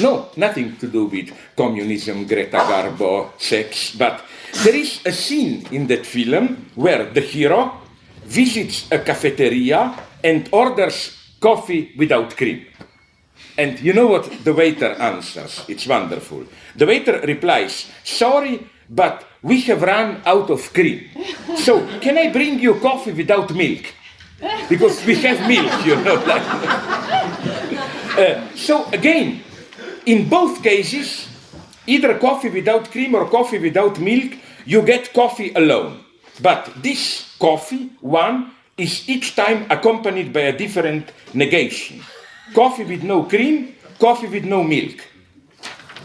No, nothing to do with communism, Greta Garbo, sex, but there is a scene in that film where the hero visits a cafeteria and orders coffee without cream. And you know what the waiter answers? It's wonderful. The waiter replies, "Sorry, but we have run out of cream. So can I bring you coffee without milk? Because we have milk, you know." So again, in both cases, either coffee without cream or coffee without milk, you get coffee alone. But this coffee, one, is each time accompanied by a different negation. Coffee with no cream, coffee with no milk.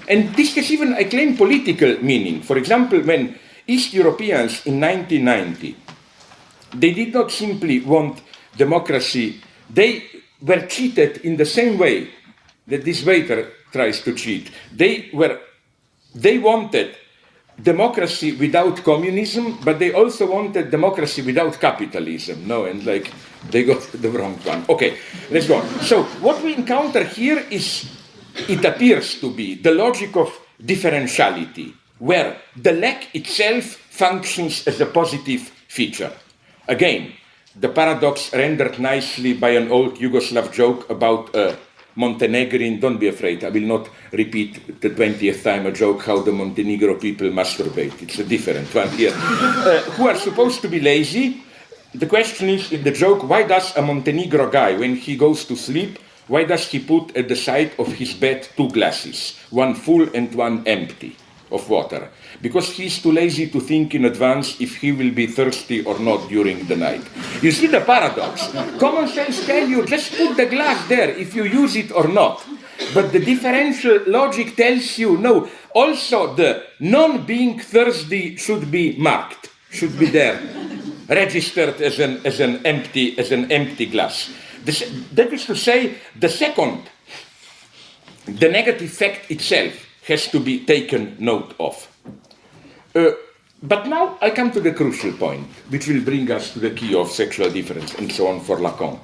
And this has even, I claim, political meaning. For example, when East Europeans in 1990, they did not simply want democracy, they were cheated in the same way that this waiter tries to cheat. They wanted democracy without communism, but they also wanted democracy without capitalism. No, and like they got the wrong one. Okay, let's go on. So what we encounter here is, it appears to be the logic of differentiality, where the lack itself functions as a positive feature. Again, the paradox rendered nicely by an old Yugoslav joke about Montenegrin. Don't be afraid, I will not repeat the 20th time a joke how the Montenegro people masturbate. It's a different one here. Who are supposed to be lazy. The question is in the joke, why does a Montenegro guy, when he goes to sleep, why does he put at the side of his bed 2 glasses, one full and one empty of water? Because he's too lazy to think in advance if he will be thirsty or not during the night. You see the paradox? Common sense tells you just put the glass there if you use it or not. But the differential logic tells you no, also the non-being thirsty should be marked, should be there, registered as an empty glass. That is to say, the second, the negative fact itself has to be taken note of. But now I come to the crucial point, which will bring us to the key of sexual difference and so on for Lacan.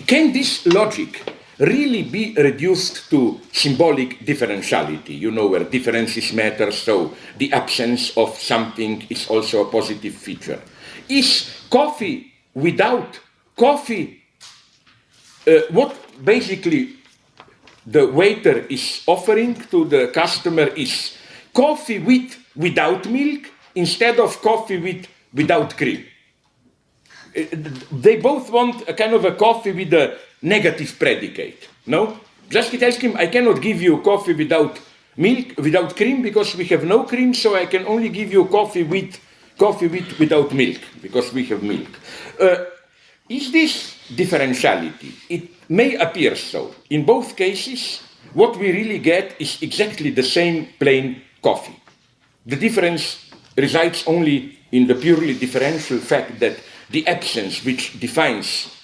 Can this logic really be reduced to symbolic differentiality? You know, where differences matter, so the absence of something is also a positive feature. Is coffee without coffee what basically the waiter is offering to the customer is coffee without milk instead of coffee without cream. They both want a kind of a coffee with a negative predicate, no? Just he tells him, I cannot give you coffee without milk, without cream, because we have no cream, so I can only give you coffee without milk, because we have milk. Is this differentiality? It may appear so. In both cases, what we really get is exactly the same plain coffee. The difference resides only in the purely differential fact that the absence which defines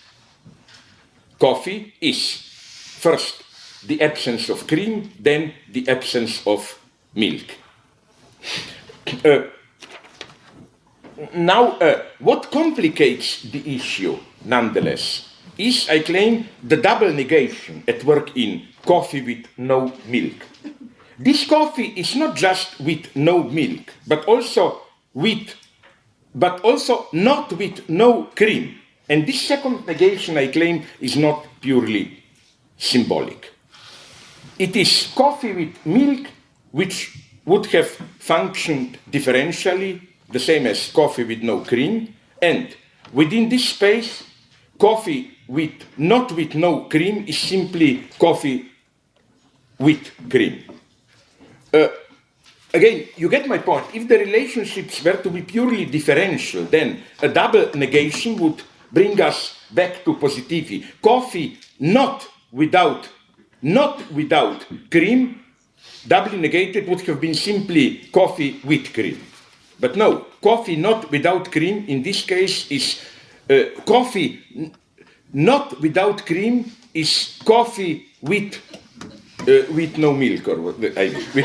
coffee is first the absence of cream, then the absence of milk. Now, what complicates the issue, nonetheless, is, I claim, the double negation at work in coffee with no milk. This coffee is not just with no milk, but also not with no cream. And this second negation, I claim, is not purely symbolic. It is coffee with milk which would have functioned differentially, the same as coffee with no cream, and within this space, coffee not with no cream is simply coffee with cream. Again, you get my point. If the relationships were to be purely differential, then a double negation would bring us back to positivity. Coffee not without cream, doubly negated, would have been simply coffee with cream. But no, coffee not without cream in this case is coffee not without cream is coffee with no milk, or with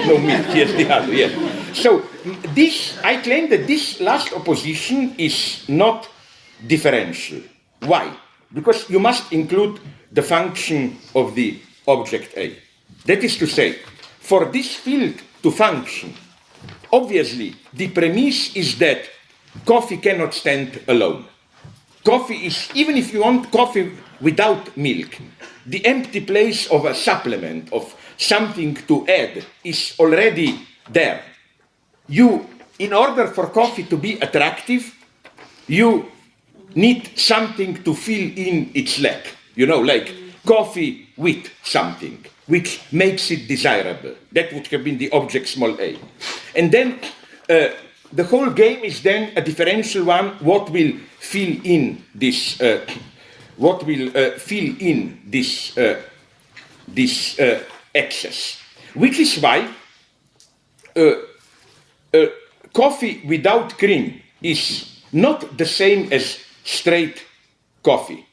no milk. Yes, the other. Yes. So this, I claim that this last opposition is not differential. Why? Because you must include the function of the object A. That is to say, for this field to function, obviously the premise is that coffee cannot stand alone. Coffee is, even if you want coffee without milk, the empty place of a supplement, of something to add, is already there. In order for coffee to be attractive, you need something to fill in its lack. Like coffee with something, which makes it desirable. That would have been the object small a. And then the whole game is then a differential one. What will fill in this? This excess? Which is why coffee without cream is not the same as straight coffee.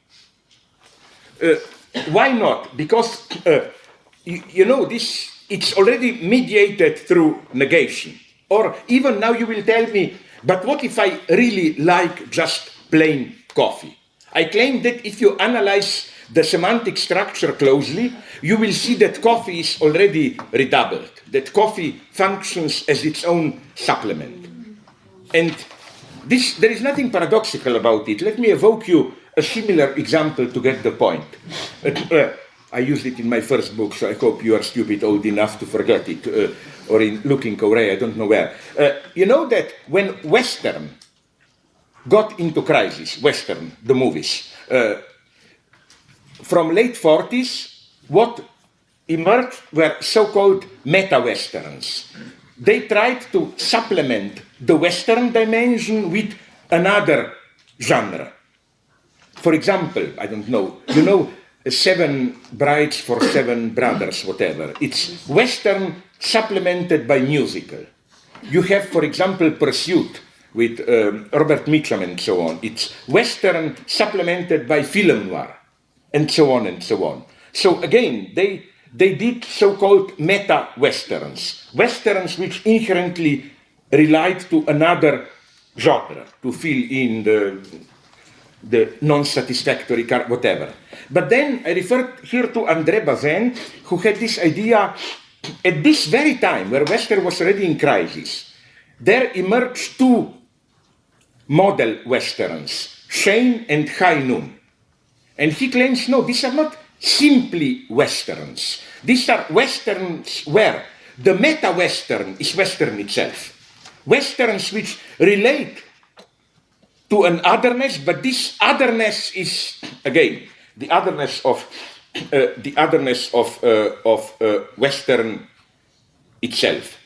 Why not? Because this, it's already mediated through negation. Or even now you will tell me, but what if I really like just plain coffee? I claim that if you analyze the semantic structure closely, you will see that coffee is already redoubled, that coffee functions as its own supplement. And there is nothing paradoxical about it. Let me evoke you a similar example to get the point. I used it in my first book, so I hope you are stupid old enough to forget it, or in Looking Korea, I don't know where. You know that when Western got into crisis, Western, the movies, from late 40s, what emerged were so-called meta-Westerns. They tried to supplement the Western dimension with another genre. For example, I don't know, Seven Brides for Seven Brothers, whatever. It's Western supplemented by musical. You have, for example, Pursuit with Robert Mitchum and so on. It's Western supplemented by film noir, and so on and so on. So again, they did so-called meta-Westerns. Westerns which inherently relied to another genre to fill in the non-satisfactory whatever. But then I refer here to André Bazin, who had this idea at this very time where Western was already in crisis. There emerged two model Westerns, Shane and High Noon. And he claims, no, these are not simply Westerns. These are Westerns where the meta-Western is Western itself. Westerns which relate to an otherness, but this otherness is, again, the otherness of Western itself.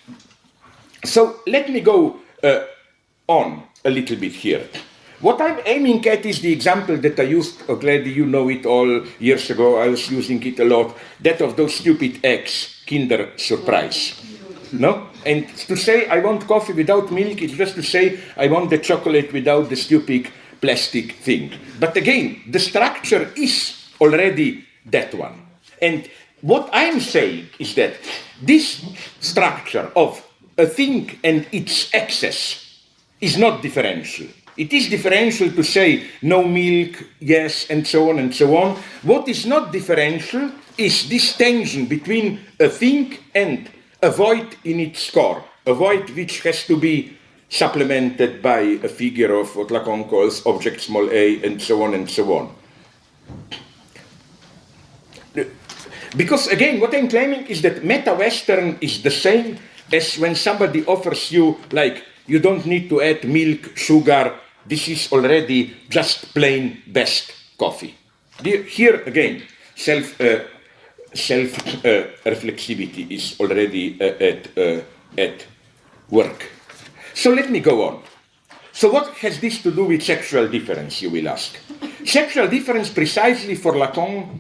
So let me go on a little bit here. What I'm aiming at is the example that I used, gladly you know it all, years ago, I was using it a lot, that of those stupid eggs, Kinder Surprise. No? And to say I want coffee without milk is just to say I want the chocolate without the stupid plastic thing. But again, the structure is already that one. And what I'm saying is that this structure of a thing and its excess is not differential. It is differential to say no milk, yes, and so on and so on. What is not differential is this tension between a thing and a void in its core, a void which has to be supplemented by a figure of what Lacan calls object small a, and so on and so on. Because again, what I'm claiming is that meta-Western is the same as when somebody offers you, like, you don't need to add milk, sugar, this is already just plain best coffee. Here again, self-reflexivity is already at work. So let me go on. So what has this to do with sexual difference, you will ask? Sexual difference precisely for Lacan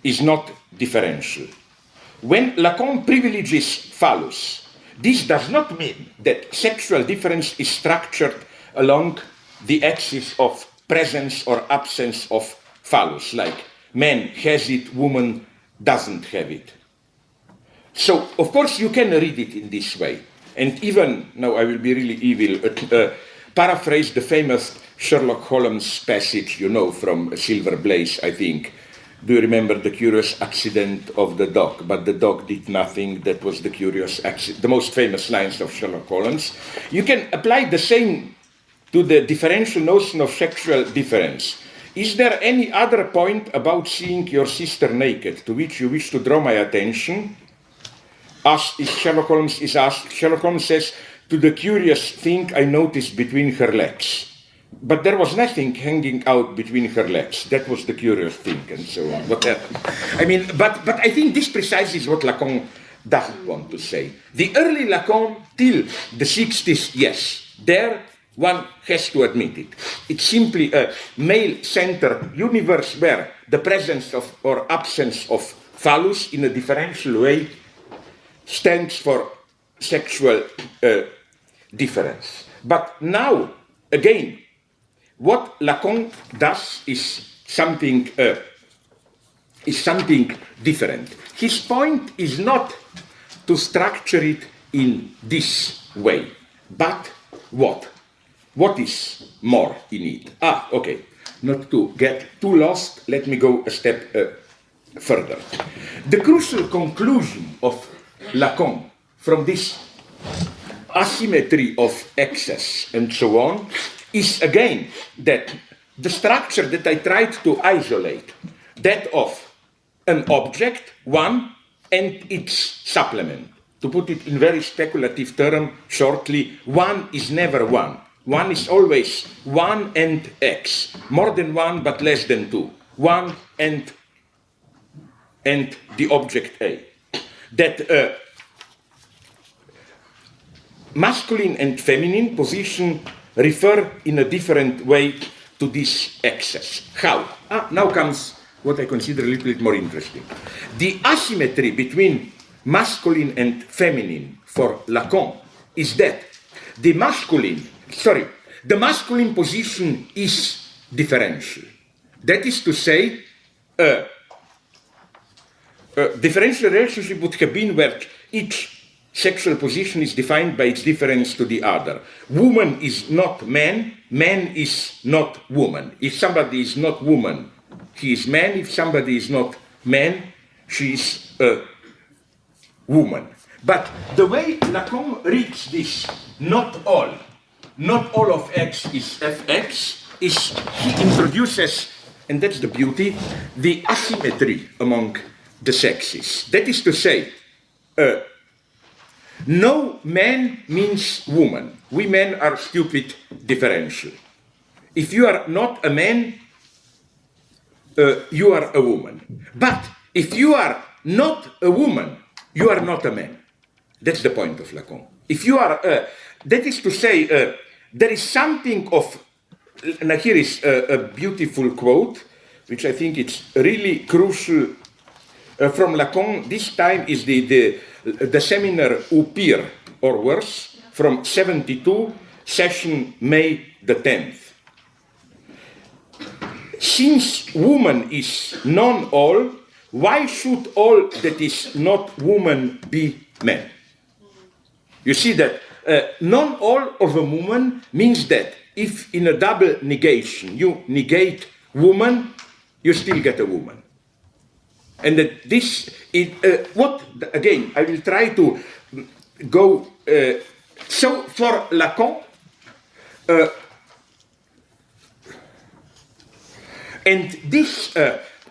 is not differential. When Lacan privileges phallus, this does not mean that sexual difference is structured along the axis of presence or absence of phallus, like man has it, woman doesn't have it. So, of course, you can read it in this way. And even, now I will be really evil, paraphrase the famous Sherlock Holmes passage, you know, from Silver Blaze, I think. Do you remember the curious accident of the dog? But the dog did nothing. That was the curious accident. The most famous lines of Sherlock Holmes. You can apply the same to the differential notion of sexual difference. Is there any other point about seeing your sister naked to which you wish to draw my attention? As Sherlock Holmes is asked, Sherlock Holmes says, to the curious thing I noticed between her legs. But there was nothing hanging out between her legs. That was the curious thing, and so on. What happened? I mean, but I think this precisely is what Lacan doesn't want to say. The early Lacan, till the 60s, yes, there one has to admit it. It's simply a male-centered universe where the presence of or absence of phallus in a differential way stands for sexual difference. But now, again, what Lacan does is something different. His point is not to structure it in this way, but what? What is more in it? Okay. Not to get too lost, let me go a step further. The crucial conclusion of Lacan from this asymmetry of excess and so on is again that the structure that I tried to isolate, that of an object, one, and its supplement. To put it in very speculative terms, shortly, one is never one. One is always one and X, more than one but less than two. One and the object A. That masculine and feminine position refer in a different way to this excess. How? Now comes what I consider a little bit more interesting. The asymmetry between masculine and feminine for Lacan is that the masculine position is differential. That is to say, differential relationship would have been where each sexual position is defined by its difference to the other. Woman is not man, man is not woman. If somebody is not woman, he is man. If somebody is not man, she is a woman. But the way Lacan reads this, not all of X is Fx, is he introduces, and that's the beauty, the asymmetry among the sexes. That is to say, no man means woman. We men are stupid differential. If you are not a man, you are a woman. But if you are not a woman, you are not a man. That's the point of Lacan. If you are, that is to say, there is something of, now here is a beautiful quote, which I think it's really crucial from Lacan. This time is the the seminar UPIR, or worse, from 72, session May the 10th. Since woman is non-all, why should all that is not woman be men? You see that non-all of a woman means that if in a double negation you negate woman, you still get a woman. And that this is, again, I will try to go, so for Lacan, and this,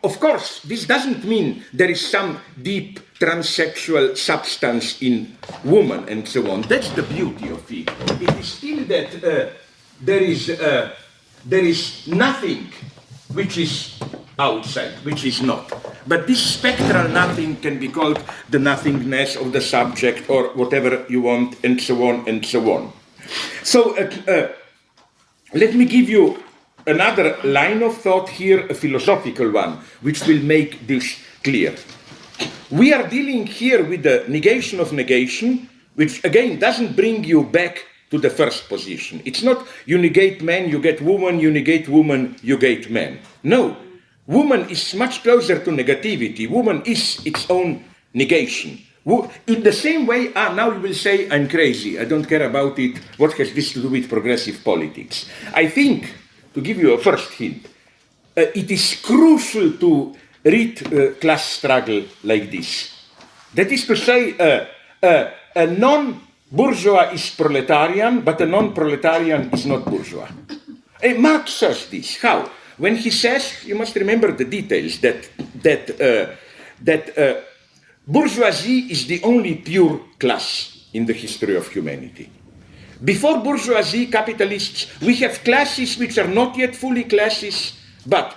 of course, this doesn't mean there is some deep transsexual substance in woman and so on. That's the beauty of it. It is still that there is nothing which is outside, which is not. But this spectral nothing can be called the nothingness of the subject or whatever you want, and so on and so on. So let me give you another line of thought here, a philosophical one, which will make this clear. We are dealing here with the negation of negation, which again doesn't bring you back to the first position. It's not you negate man, you get woman, you negate woman, you get man. No, woman is much closer to negativity. Woman is its own negation. In the same way, now you will say, I'm crazy, I don't care about it, what has this to do with progressive politics? I think, to give you a first hint, it is crucial to read class struggle like this. That is to say, a non-bourgeois is proletarian, but a non-proletarian is not bourgeois. And Marx says this. How? When he says, you must remember the details, that bourgeoisie is the only pure class in the history of humanity. Before bourgeoisie, capitalists, we have classes which are not yet fully classes, but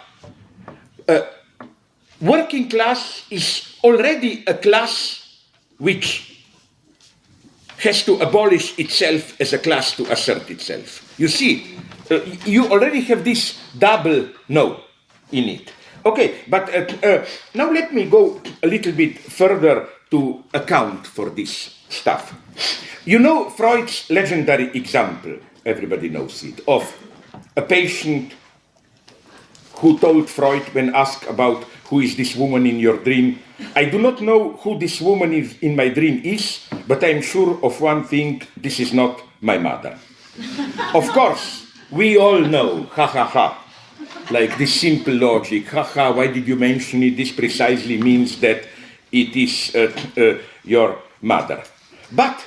working class is already a class which has to abolish itself as a class to assert itself. You see, you already have this double no in it. Okay, but now let me go a little bit further to account for this stuff. You know Freud's legendary example, everybody knows it, of a patient who told Freud when asked about who is this woman in your dream, I do not know who this woman is in my dream is, but I'm sure of one thing, this is not my mother. Of course, we all know, ha ha ha, like this simple logic, ha ha, why did you mention it? This precisely means that it is your mother. But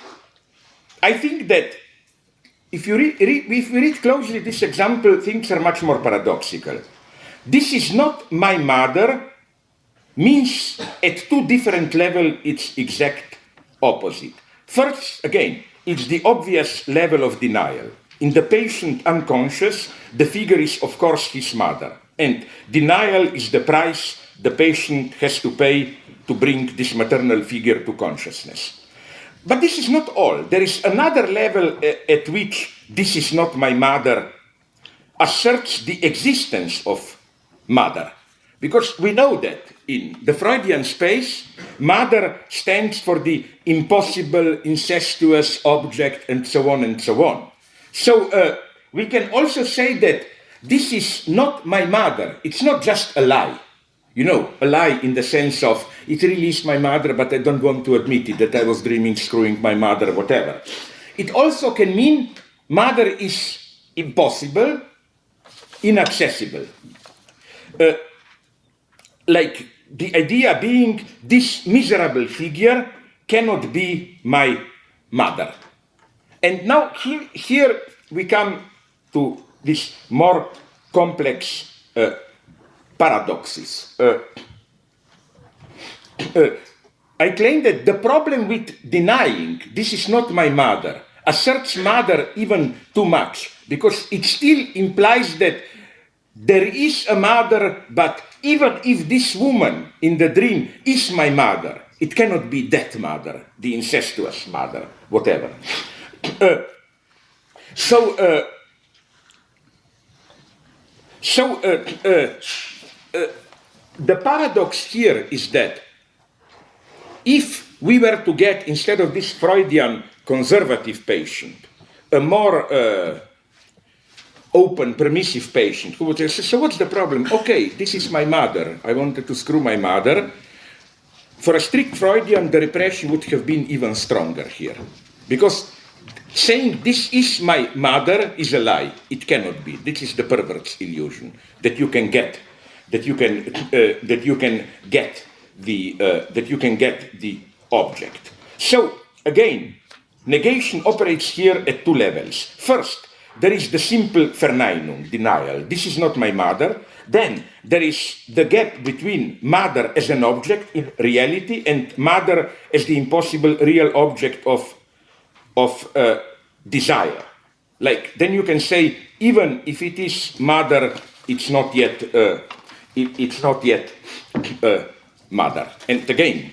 I think that if we read closely this example, things are much more paradoxical. This is not my mother means at two different levels its exact opposite. First, again, it's the obvious level of denial. In the patient unconscious, the figure is, of course, his mother. And denial is the price the patient has to pay to bring this maternal figure to consciousness. But this is not all. There is another level at which this is not my mother asserts the existence of mother. Because we know that in the Freudian space, mother stands for the impossible, incestuous object, and so on and so on. So we can also say that this is not my mother. It's not just a lie. You know, a lie in the sense of, it really is my mother, but I don't want to admit it, that I was dreaming, screwing my mother, whatever. It also can mean mother is impossible, inaccessible. Like the idea being this miserable figure cannot be my mother. And now here we come to this more complex paradoxes. I claim that the problem with denying this is not my mother asserts mother even too much, because it still implies that there is a mother, but even if this woman in the dream is my mother, it cannot be that mother, the incestuous mother, whatever. The paradox here is that if we were to get, instead of this Freudian conservative patient, a more open, permissive patient who would say, so what's the problem? Okay, this is my mother. I wanted to screw my mother. For a strict Freudian, the repression would have been even stronger here. Because saying this is my mother is a lie. It cannot be. This is the pervert's illusion that you can get, that you can get the object. So again, negation operates here at two levels. First, there is the simple Verneinung, denial. This is not my mother. Then there is the gap between mother as an object in reality and mother as the impossible real object of desire. Like, then you can say, even if it is mother, it's not yet mother. And again,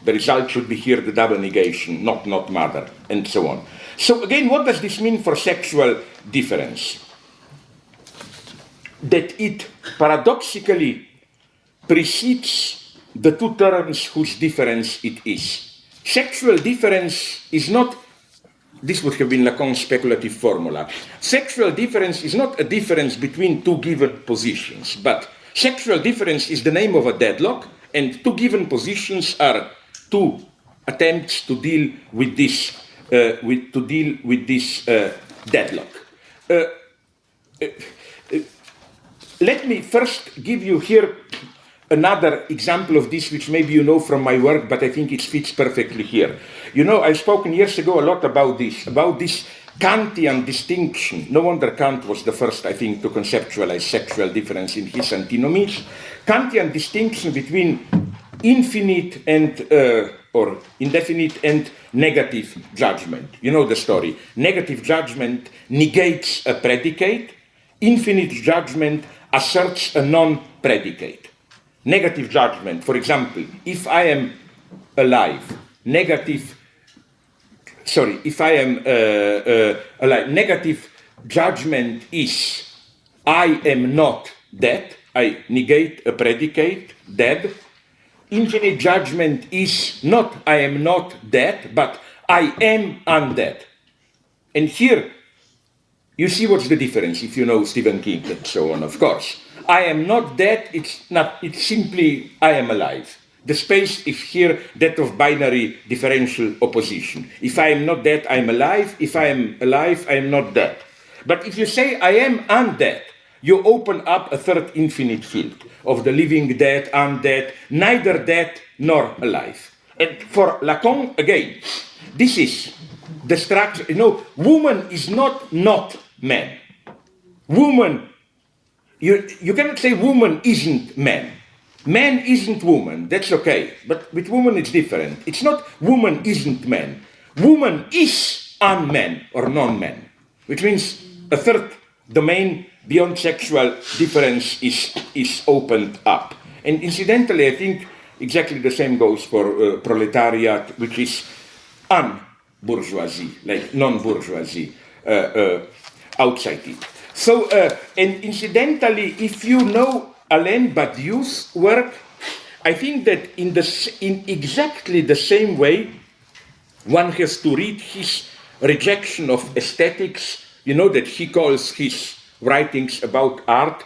the result should be here the double negation, not mother, and so on. So again, what does this mean for sexual difference? That it paradoxically precedes the two terms whose difference it is. Sexual difference is not, this would have been Lacan's speculative formula. Sexual difference is not a difference between two given positions, but sexual difference is the name of a deadlock, and two given positions are two attempts to deal with this deadlock. Let me first give you here another example of this, which maybe you know from my work, but I think it fits perfectly here. You know, I've spoken years ago a lot about this Kantian distinction. No wonder Kant was the first, I think, to conceptualize sexual difference in his antinomies. Kantian distinction between infinite and or indefinite and negative judgment. You know the story. Negative judgment negates a predicate. Infinite judgment asserts a non-predicate. Negative judgment, for example, if I am alive, negative judgment is I am not dead. I negate a predicate, dead. Infinite judgment is not I am not dead, but I am undead. And here, you see what's the difference if you know Stephen King and so on, of course. I am not dead, it's simply I am alive. The space is here that of binary differential opposition. If I am not dead, I am alive. If I am alive, I am not dead. But if you say I am undead, you open up a third infinite field of the living dead, undead, neither dead nor alive. And for Lacan, again, this is the structure. You know, woman is not man. Woman, you cannot say woman isn't man. Man isn't woman, that's okay. But with woman it's different. It's not woman isn't man. Woman is unman or non-man, which means a third domain beyond sexual difference is opened up. And incidentally, I think exactly the same goes for proletariat, which is un-bourgeoisie, like non-bourgeoisie outside it. So, and incidentally, if you know Alain Badiou's work, I think that in exactly the same way, one has to read his rejection of aesthetics. You know that he calls his writings about art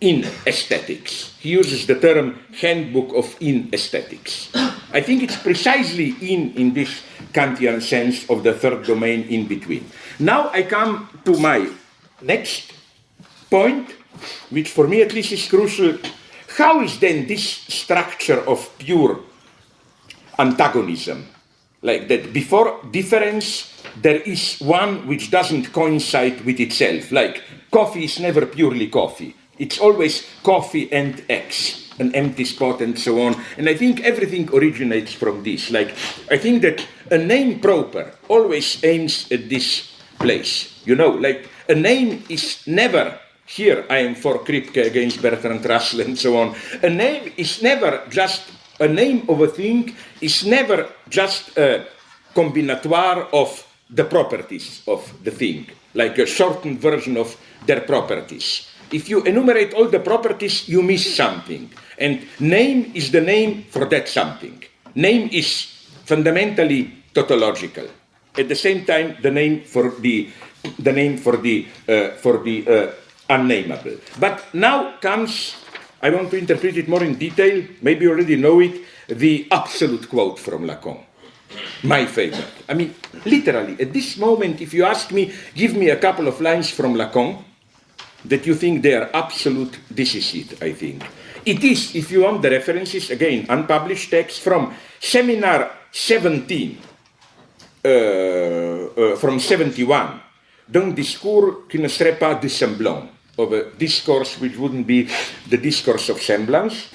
in aesthetics. He uses the term handbook of in aesthetics. I think it's precisely in this Kantian sense of the third domain in between. Now I come to my next point, which for me at least is crucial. How is then this structure of pure antagonism, like that before difference there is one which doesn't coincide with itself, like coffee is never purely coffee, it's always coffee and X, an empty spot and so on. And I think everything originates from this. Like, I think that a name proper always aims at this place, you know, like a name is never, here I am for Kripke against Bertrand Russell and so on. A name is never just, a name of a thing is never just a combinatoire of the properties of the thing, like a shortened version of their properties. If you enumerate all the properties, you miss something. And name is the name for that something. name is fundamentally tautological. At the same time, the name for the unnameable. But now comes, I want to interpret it more in detail, maybe you already know it, the absolute quote from Lacan. My favorite. I mean, literally, at this moment, if you ask me, give me a couple of lines from Lacan that you think they are absolute, this is it, I think. It is, if you want the references, again, unpublished text from Seminar 17, from 71, d'un discours qui ne serait pas du semblant, of a discourse which wouldn't be the discourse of semblance.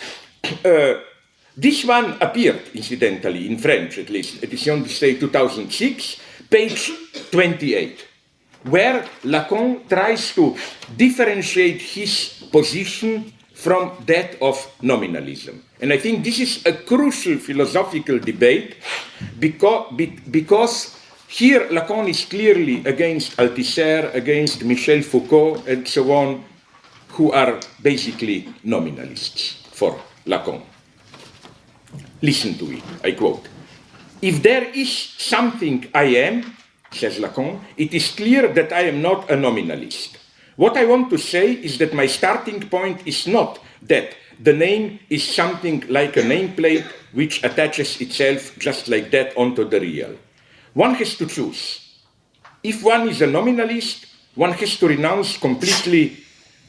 This one appeared, incidentally, in French at least, Edition d'Essai 2006, page 28, where Lacan tries to differentiate his position from that of nominalism. And I think this is a crucial philosophical debate because here Lacan is clearly against Althusser, against Michel Foucault, and so on, who are basically nominalists for Lacan. Listen to it, I quote. If there is something I am, says Lacan, it is clear that I am not a nominalist. What I want to say is that my starting point is not that the name is something like a nameplate which attaches itself just like that onto the real. One has to choose. If one is a nominalist, one has to renounce completely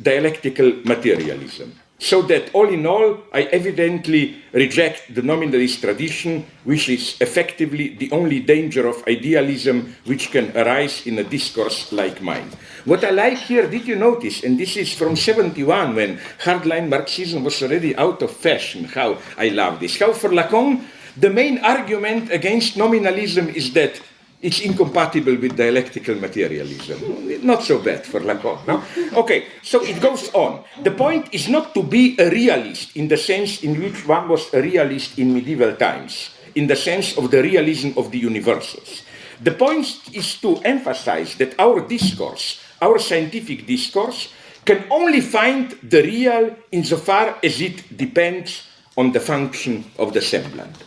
dialectical materialism. So that all in all, I evidently reject the nominalist tradition, which is effectively the only danger of idealism which can arise in a discourse like mine. What I like here, did you notice, and this is from 71, when hardline Marxism was already out of fashion, how I love this. How for Lacan, the main argument against nominalism is that it's incompatible with dialectical materialism. Not so bad for Lacan, no? Okay, so it goes on. The point is not to be a realist in the sense in which one was a realist in medieval times, in the sense of the realism of the universals. The point is to emphasize that our discourse, our scientific discourse, can only find the real insofar as it depends on the function of the semblant.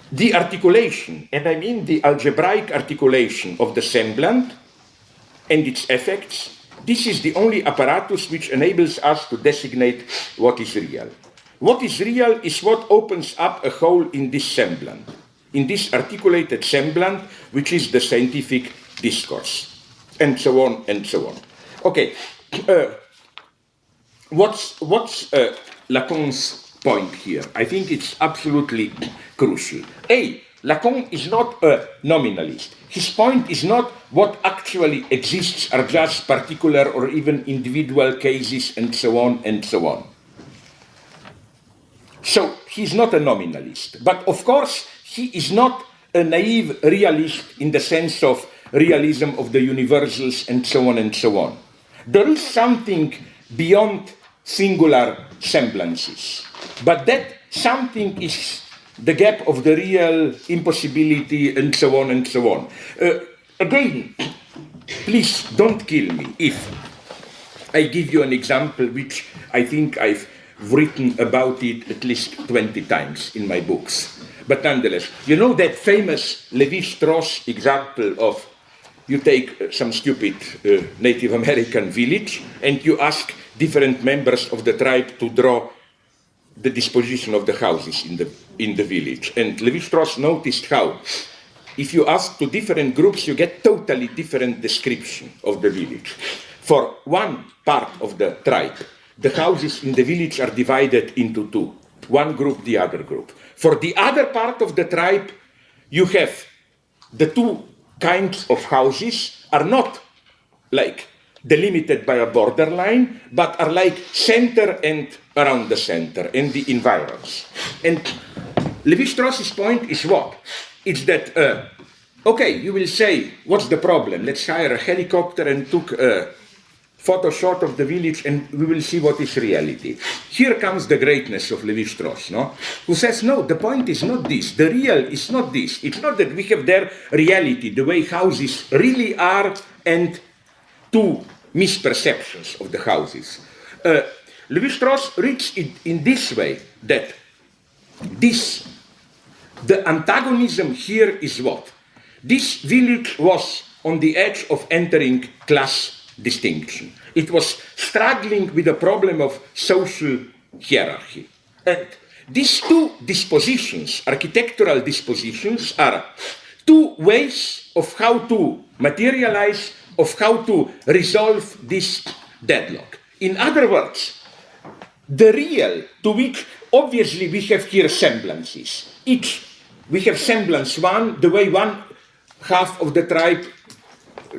The articulation, and I mean the algebraic articulation of the semblant and its effects, this is the only apparatus which enables us to designate what is real. What is real is what opens up a hole in this semblant, in this articulated semblant, which is the scientific discourse, and so on and so on. Okay, what's Lacan's point here? I think it's absolutely crucial. A, Lacan is not a nominalist. His point is not what actually exists are just particular or even individual cases and so on and so on. So he's not a nominalist. But of course, he is not a naive realist in the sense of realism of the universals and so on and so on. There is something beyond singular semblances. But that something is the gap of the real, impossibility, and so on and so on. Again, please don't kill me if I give you an example which I think I've written about it at least 20 times in my books. But nonetheless, you know that famous Lévi-Strauss example of you take some stupid Native American village and you ask different members of the tribe to draw the disposition of the houses in the village. And Lévi-Strauss noticed how, if you ask to different groups, you get totally different description of the village. For one part of the tribe, the houses in the village are divided into two. One group, the other group. For the other part of the tribe, you have the two kinds of houses are not like delimited by a borderline, but are like center and around the center and the environs. And Lévi-Strauss's point is what? It's that, okay, you will say, what's the problem? Let's hire a helicopter and took a photo shot of the village and we will see what is reality. Here comes the greatness of Lévi-Strauss, no? Who says, no, the point is not this. The real is not this. It's not that we have their reality, the way houses really are, and two misperceptions of the houses. Lévi-Strauss reads it in this way, that this The antagonism here is what? This village was on the edge of entering class distinction. It was struggling with the problem of social hierarchy. And these two dispositions, architectural dispositions, are two ways of how to materialize, of how to resolve this deadlock. In other words, the real, to which obviously we have here semblances. We have semblance one, the way one half of the tribe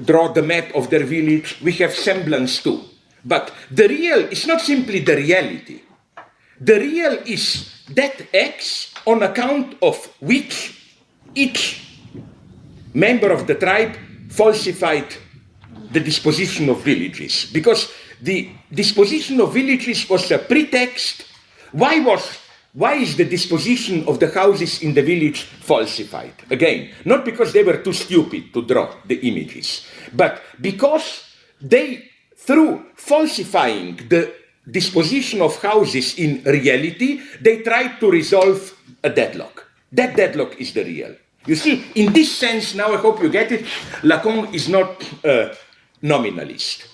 draw the map of their village, we have semblance two. But the real is not simply the reality. The real is that X on account of which each member of the tribe falsified the disposition of villages. Because the disposition of villages was a pretext. Why is the disposition of the houses in the village falsified? Again, not because they were too stupid to draw the images, but because they, through falsifying the disposition of houses in reality, they tried to resolve a deadlock. That deadlock is the real. You see, in this sense, now I hope you get it, Lacan is not a nominalist.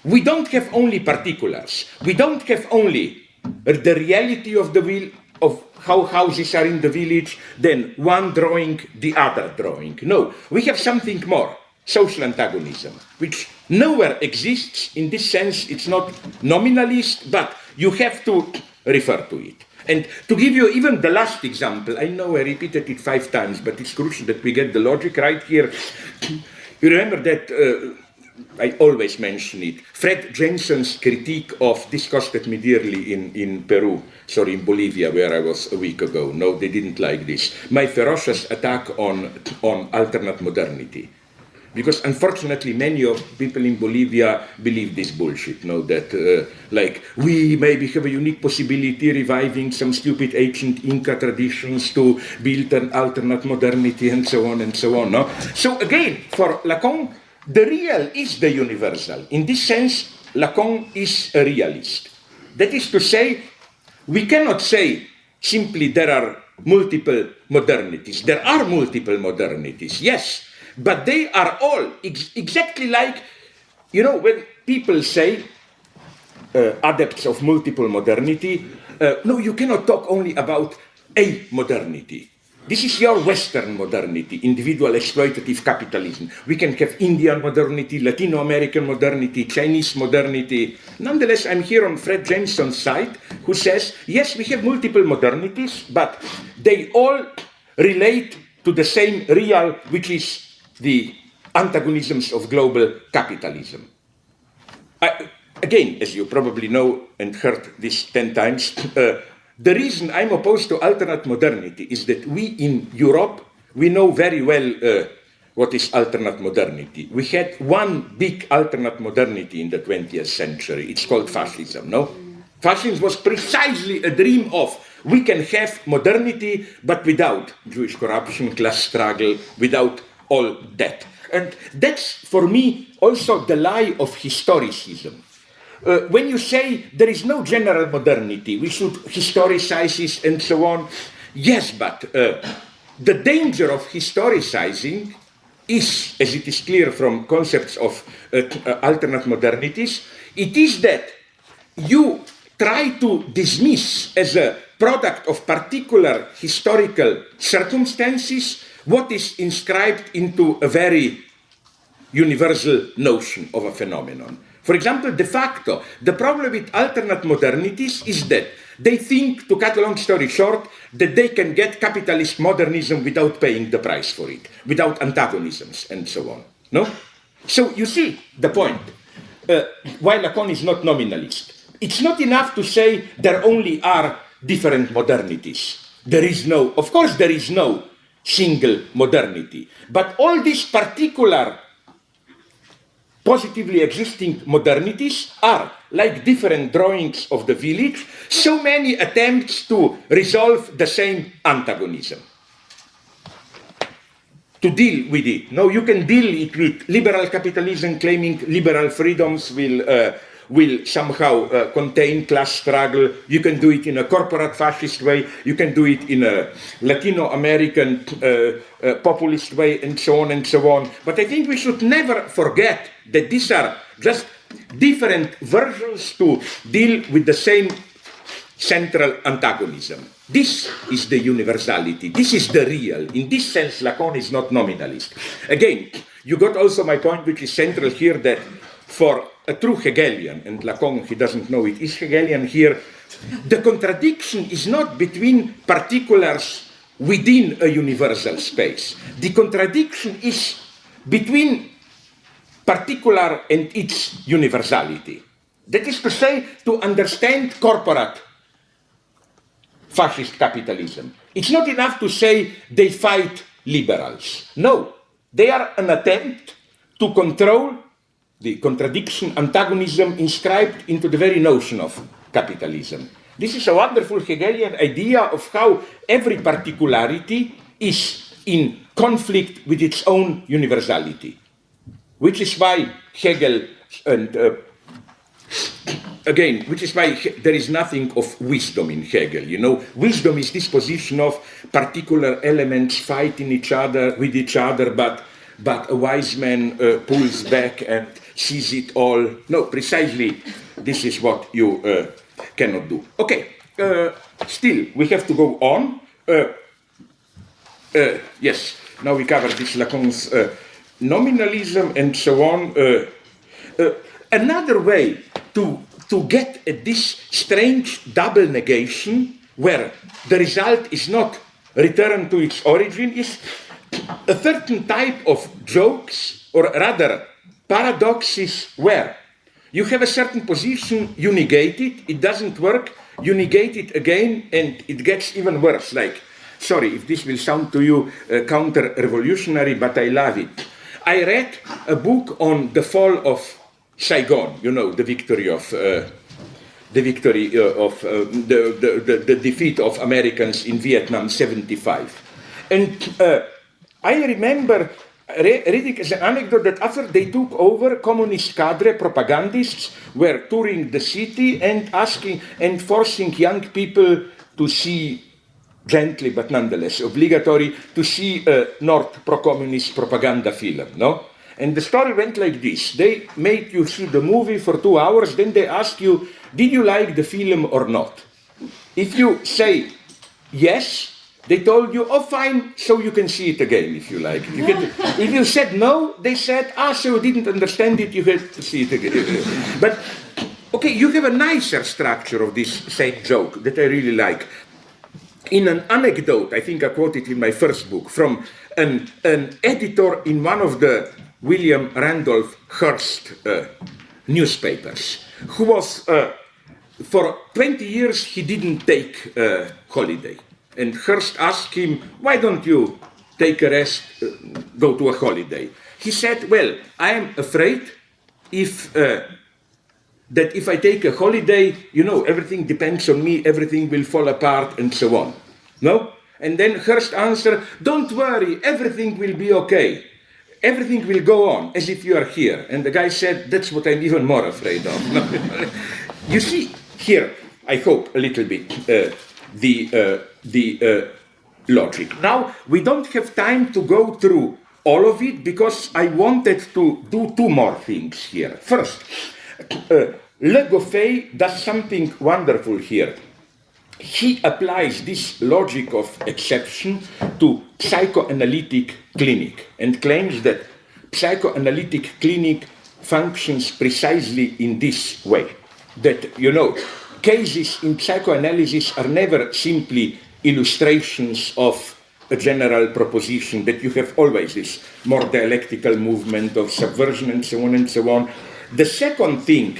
We don't have only particulars. We don't have only the reality of the will of how houses are in the village, then one drawing, the other drawing. No, we have something more, social antagonism, which nowhere exists. In this sense, it's not nominalist, but you have to refer to it. And to give you even the last example, I know I repeated it 5 times, but it's crucial that we get the logic right here. You remember that I always mention it. Fred Jensen's critique of This Costed Me Dearly in Bolivia, where I was a week ago. No, they didn't like this. My ferocious attack on alternate modernity. Because unfortunately, many of people in Bolivia believe this bullshit, no? That like we maybe have a unique possibility reviving some stupid ancient Inca traditions to build an alternate modernity and so on and so on. No? So again, for Lacan, the real is the universal. In this sense, Lacan is a realist. That is to say, we cannot say simply there are multiple modernities. There are multiple modernities, yes. But they are all exactly like, you know, when people say, adepts of multiple modernity, no, you cannot talk only about a modernity. This is your Western modernity, individual exploitative capitalism. We can have Indian modernity, Latino American modernity, Chinese modernity. Nonetheless, I'm here on Fred Jensen's side, who says, yes, we have multiple modernities, but they all relate to the same real, which is the antagonisms of global capitalism. Again, as you probably know and heard this 10 times, the reason I'm opposed to alternate modernity is that we in Europe, we know very well what is alternate modernity. We had one big alternate modernity in the 20th century. It's called fascism, no? Fascism was precisely a dream of we can have modernity, but without Jewish corruption, class struggle, without all that. And that's, for me, also the lie of historicism. When you say there is no general modernity, we should historicize it and so on. Yes, but the danger of historicizing is, as it is clear from concepts of alternate modernities, it is that you try to dismiss as a product of particular historical circumstances what is inscribed into a very universal notion of a phenomenon. For example, de facto, the problem with alternate modernities is that they think, to cut a long story short, that they can get capitalist modernism without paying the price for it, without antagonisms and so on. No? So you see the point. Why Lacan is not nominalist. It's not enough to say there only are different modernities. There is no, of course there is no single modernity. But all these particular positively existing modernities are, like different drawings of the village, so many attempts to resolve the same antagonism. To deal with it. No, you can deal it with liberal capitalism claiming liberal freedoms will will somehow contain class struggle. You can do it in a corporate fascist way. You can do it in a Latino-American populist way, and so on and so on. But I think we should never forget that these are just different versions to deal with the same central antagonism. This is the universality. This is the real. In this sense, Lacan is not nominalist. Again, you got also my point, which is central here, that for a true Hegelian, and Lacan, he doesn't know it, is Hegelian here, the contradiction is not between particulars within a universal space. The contradiction is between particular and its universality. That is to say, to understand corporate fascist capitalism, it's not enough to say they fight liberals. No, they are an attempt to control the contradiction, antagonism inscribed into the very notion of capitalism. This is a wonderful Hegelian idea of how every particularity is in conflict with its own universality, which is why Hegel and again, which is why there is nothing of wisdom in Hegel. You know, wisdom is this position of particular elements fighting each other with each other, but a wise man pulls back and sees it all. No, precisely this is what you cannot do. Okay, still we have to go on. Yes, now we cover this Lacan's nominalism and so on. Another way to get at this strange double negation, where the result is not return to its origin, is a certain type of jokes, or rather paradoxes, where you have a certain position, you negate it, it doesn't work, you negate it again, and it gets even worse. Like, sorry if this will sound to you counter-revolutionary, but I love it. I read a book on the fall of Saigon, you know, the defeat of Americans in Vietnam, 75. And I remember reading as an anecdote that after they took over, communist cadre propagandists were touring the city and asking and forcing young people to see, gently but nonetheless obligatory, to see a North pro-communist propaganda film, no? And the story went like this. They made you see the movie for 2 hours, then they ask you, did you like the film or not? If you say yes, they told you, oh fine, so you can see it again if you like. If you said no, they said, so you didn't understand it, you had to see it again. But, okay, you have a nicer structure of this same joke that I really like. In an anecdote, I think I quoted in my first book, from an editor in one of the William Randolph Hearst newspapers, who was, for 20 years, he didn't take a holiday. And Hearst asked him, why don't you take a rest, go to a holiday? He said, well, I am afraid that if I take a holiday, you know, everything depends on me, everything will fall apart, and so on. No? And then Hearst answered, don't worry, everything will be okay. Everything will go on as if you are here. And the guy said, that's what I'm even more afraid of. You see here, I hope, a little bit the logic. Now, we don't have time to go through all of it because I wanted to do two more things here. First, Le Goffey does something wonderful here. He applies this logic of exception to psychoanalytic clinic and claims that psychoanalytic clinic functions precisely in this way. That, you know, cases in psychoanalysis are never simply illustrations of a general proposition, that you have always this more dialectical movement of subversion and so on and so on. The second thing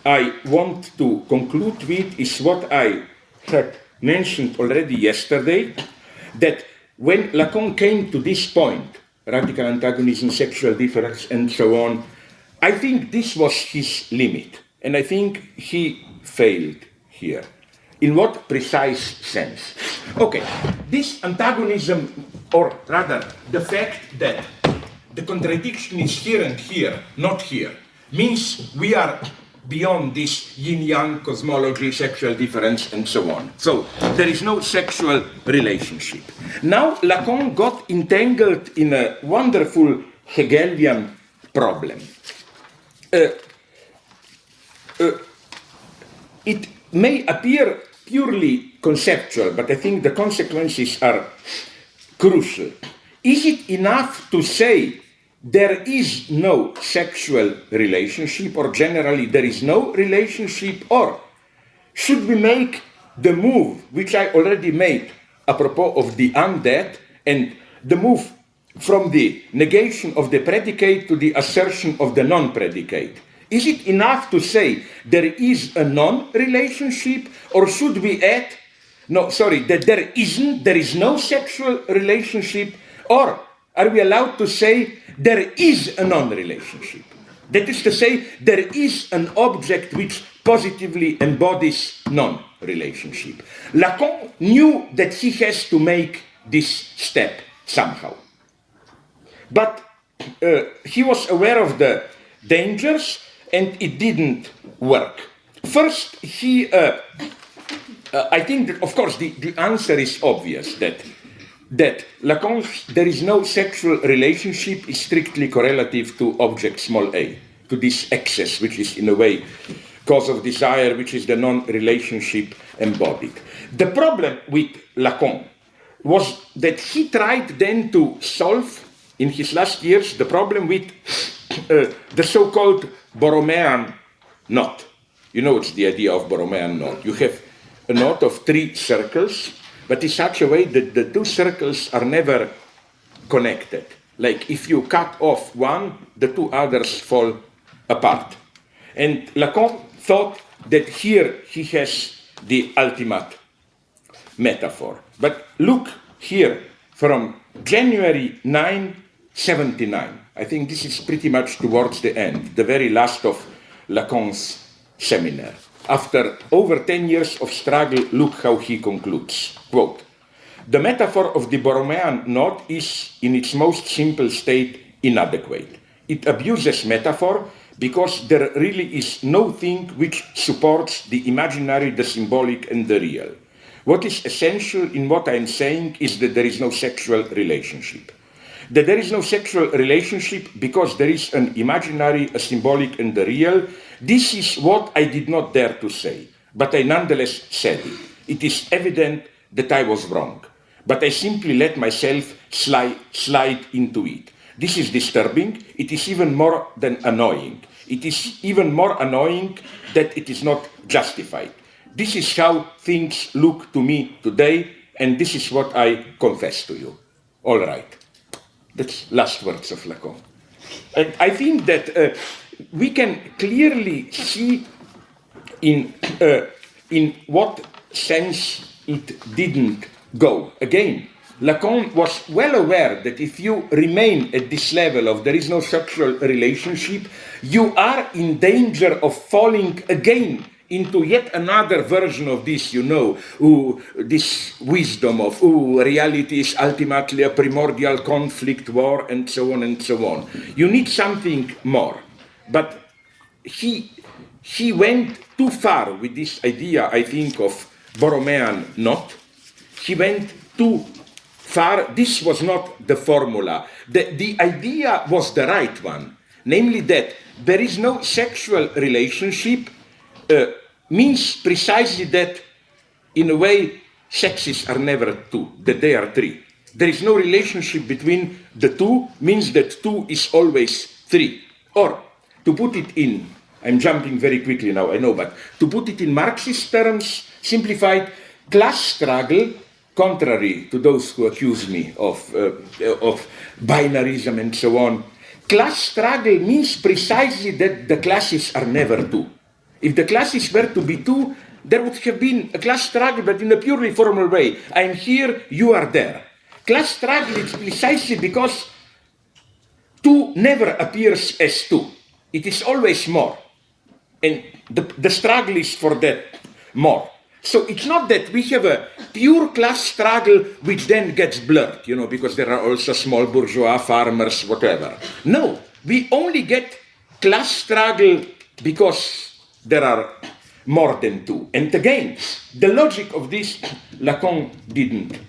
I want to conclude with is what I had mentioned already yesterday, that when Lacan came to this point, radical antagonism, sexual difference, and so on, I think this was his limit. And I think he failed here. In what precise sense? Okay, this antagonism, or rather the fact that the contradiction is here and here, not here, means we are beyond this yin-yang cosmology, sexual difference, and so on. So there is no sexual relationship. Now Lacan got entangled in a wonderful Hegelian problem. It may appear purely conceptual, but I think the consequences are crucial. Is it enough to say there is no sexual relationship, or generally there is no relationship, or should we make the move which I already made apropos of the undead, and the move from the negation of the predicate to the assertion of the non-predicate? Is it enough to say there is a non-relationship, or should we add, that there is no sexual relationship, or are we allowed to say there is a non-relationship? That is to say, there is an object which positively embodies non-relationship. Lacan knew that he has to make this step somehow. But he was aware of the dangers, and it didn't work. First, I think that, of course, the answer is obvious, that Lacan's there is no sexual relationship is strictly correlative to object small a, to this excess, which is in a way cause of desire, which is the non-relationship embodied. The problem with Lacan was that he tried then to solve, in his last years, the problem with the so-called Borromean knot. You know what's the idea of Borromean knot. You have a knot of 3 circles, but in such a way that the 2 circles are never connected. Like if you cut off one, the 2 others fall apart. And Lacan thought that here he has the ultimate metaphor. But look here, from January 979, I think this is pretty much towards the end, the very last of Lacan's seminar. After over 10 years of struggle, look how he concludes. Quote, "The metaphor of the Borromean knot is, in its most simple state, inadequate. It abuses metaphor because there really is no thing which supports the imaginary, the symbolic, and the real. What is essential in what I am saying is that there is no sexual relationship. That there is no sexual relationship because there is an imaginary, a symbolic, and the real. This is what I did not dare to say, but I nonetheless said it. It is evident that I was wrong, but I simply let myself slide into it. This is disturbing. It is even more than annoying. It is even more annoying that it is not justified. This is how things look to me today, and this is what I confess to you." All right. That's last words of Lacan. And I think that we can clearly see in what sense it didn't go. Again, Lacan was well aware that if you remain at this level of there is no sexual relationship, you are in danger of falling again into yet another version of this, this wisdom of, reality is ultimately a primordial conflict, war, and so on and so on. You need something more. But he went too far with this idea, I think, of Borromean knot. He went too far. This was not the formula. The idea was the right one, namely that there is no sexual relationship, means precisely that, in a way, sexes are never 2, that they are 3. There is no relationship between the 2, means that 2 is always 3. Or, to put it in, I'm jumping very quickly now, I know, but to put it in Marxist terms, simplified, class struggle, contrary to those who accuse me of binarism and so on, class struggle means precisely that the classes are never 2. If the classes were to be 2, there would have been a class struggle, but in a purely formal way. I'm here, you are there. Class struggle is precisely because 2 never appears as 2. It is always more. And the struggle is for that more. So it's not that we have a pure class struggle which then gets blurred, because there are also small bourgeois, farmers, whatever. No, we only get class struggle because there are more than two. And again, the logic of this, Lacan didn't.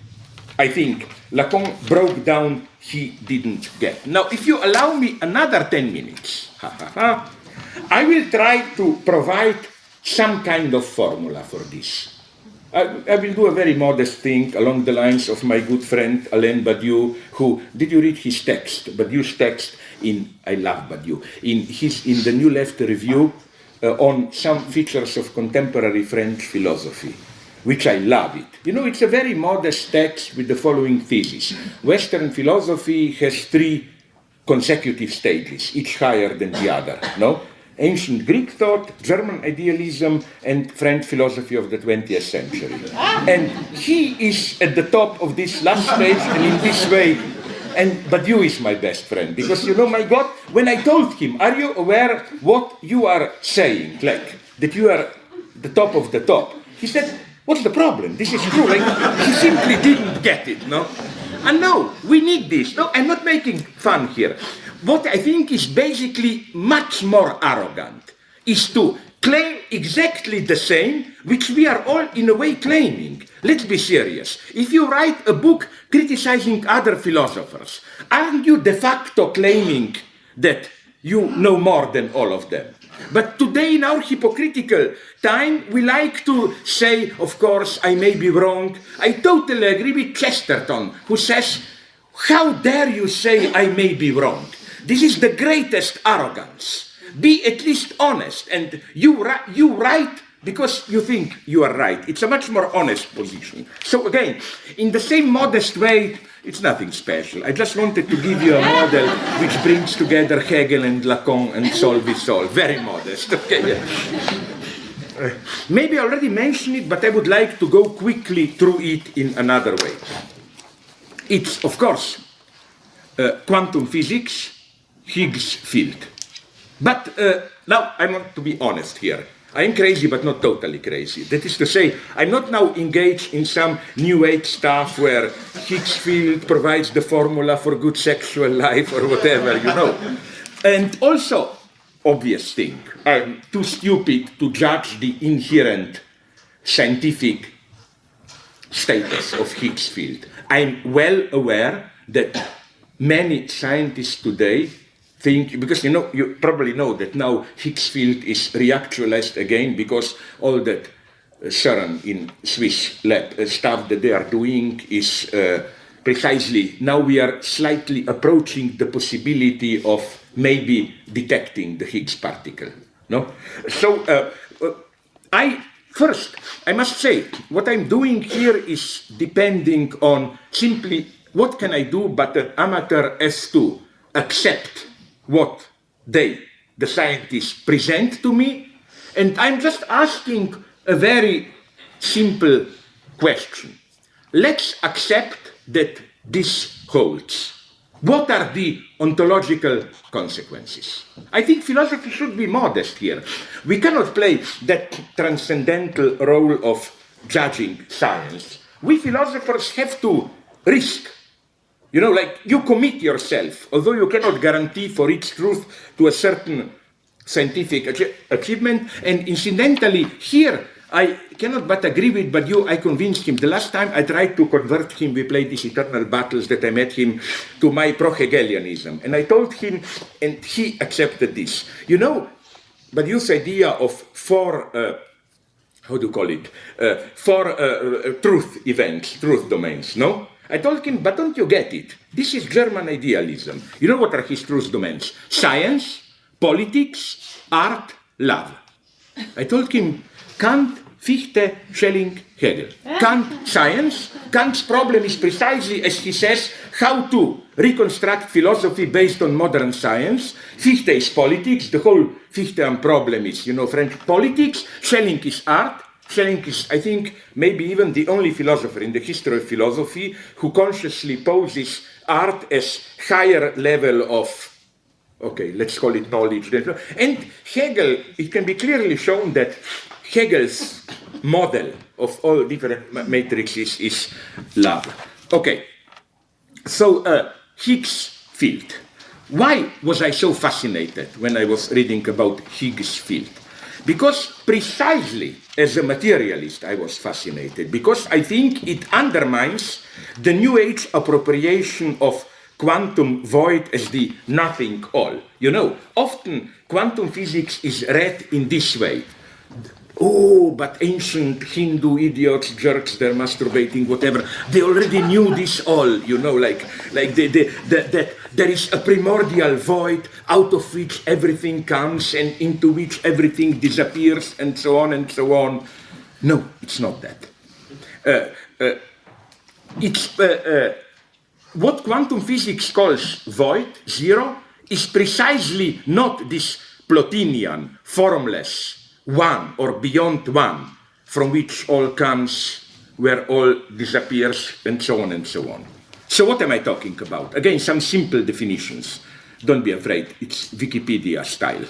I think Lacan broke down, he didn't get. Now, if you allow me another 10 minutes, I will try to provide some kind of formula for this. I will do a very modest thing along the lines of my good friend Alain Badiou, who, did you read his text? Badiou's text I love Badiou, in the New Left Review on some features of contemporary French philosophy, which I love it. You know, it's a very modest text with the following thesis. Western philosophy has 3 consecutive stages, each higher than the other, no? Ancient Greek thought, German idealism, and French philosophy of the 20th century. And he is at the top of this last stage, and in this way, and Badiou is my best friend, because you know, my God, when I told him, are you aware what you are saying, like, that you are the top of the top? He said, what's the problem? This is true. Like, he simply didn't get it, no? And no, we need this. No, I'm not making fun here. What I think is basically much more arrogant is to claim exactly the same, which we are all in a way claiming. Let's be serious. If you write a book criticizing other philosophers, aren't you de facto claiming that you know more than all of them? But today, in our hypocritical time, we like to say, of course, I may be wrong. I totally agree with Chesterton, who says, how dare you say I may be wrong? This is the greatest arrogance. Be at least honest, and you write because you think you are right. It's a much more honest position. So again, in the same modest way, it's nothing special. I just wanted to give you a model which brings together Hegel and Lacan and solve it all. Very modest. Okay. Maybe I already mentioned it, but I would like to go quickly through it in another way. It's, of course, quantum physics, Higgs field. But now I want to be honest here. I am crazy, but not totally crazy. That is to say, I'm not now engaged in some new age stuff where Higgs field provides the formula for good sexual life or whatever, you know. And also, obvious thing, I'm too stupid to judge the inherent scientific status of Higgs field. I'm well aware that many scientists today think, because you probably know that now Higgs field is reactualized again because all that CERN in Swiss lab stuff that they are doing is precisely, now we are slightly approaching the possibility of maybe detecting the Higgs particle. No? So I must say, what I'm doing here is depending on simply what can I do but an amateur as to accept what the scientists present to me, and I'm just asking a very simple question. Let's accept that this holds. What are the ontological consequences? I think philosophy should be modest here. We cannot play that transcendental role of judging science. We philosophers have to risk. You know, like you commit yourself, although you cannot guarantee for its truth to a certain scientific achievement. And incidentally, here I cannot but agree with Badiou. I convinced him. The last time I tried to convert him, we played these eternal battles that I met him to my pro-Hegelianism. And I told him, and he accepted this. You know, Badiou's idea of four truth events, truth domains, no? I told him, but don't you get it? This is German idealism. You know what are his truth domains? Science, politics, art, love. I told him, Kant, Fichte, Schelling, Hegel. Kant, science. Kant's problem is precisely, as he says, how to reconstruct philosophy based on modern science. Fichte is politics. The whole Fichtean problem is, French politics. Schelling is art. Schelling is, I think, maybe even the only philosopher in the history of philosophy who consciously poses art as higher level of, okay, let's call it knowledge. And Hegel, it can be clearly shown that Hegel's model of all different matrices is love. Okay, so Higgs field. Why was I so fascinated when I was reading about Higgs field? Because precisely as a materialist I was fascinated, because I think it undermines the New Age appropriation of quantum void as the nothing all. You know, often quantum physics is read in this way. Oh, but ancient Hindu idiots, jerks, they're masturbating, whatever. They already knew this all, you know, like that there is a primordial void out of which everything comes and into which everything disappears and so on and so on. No, it's not that. What quantum physics calls void, zero, is precisely not this Plotinian, formless, one or beyond one, from which all comes, where all disappears, and so on and so on. So what am I talking about? Again, some simple definitions. Don't be afraid, it's Wikipedia style.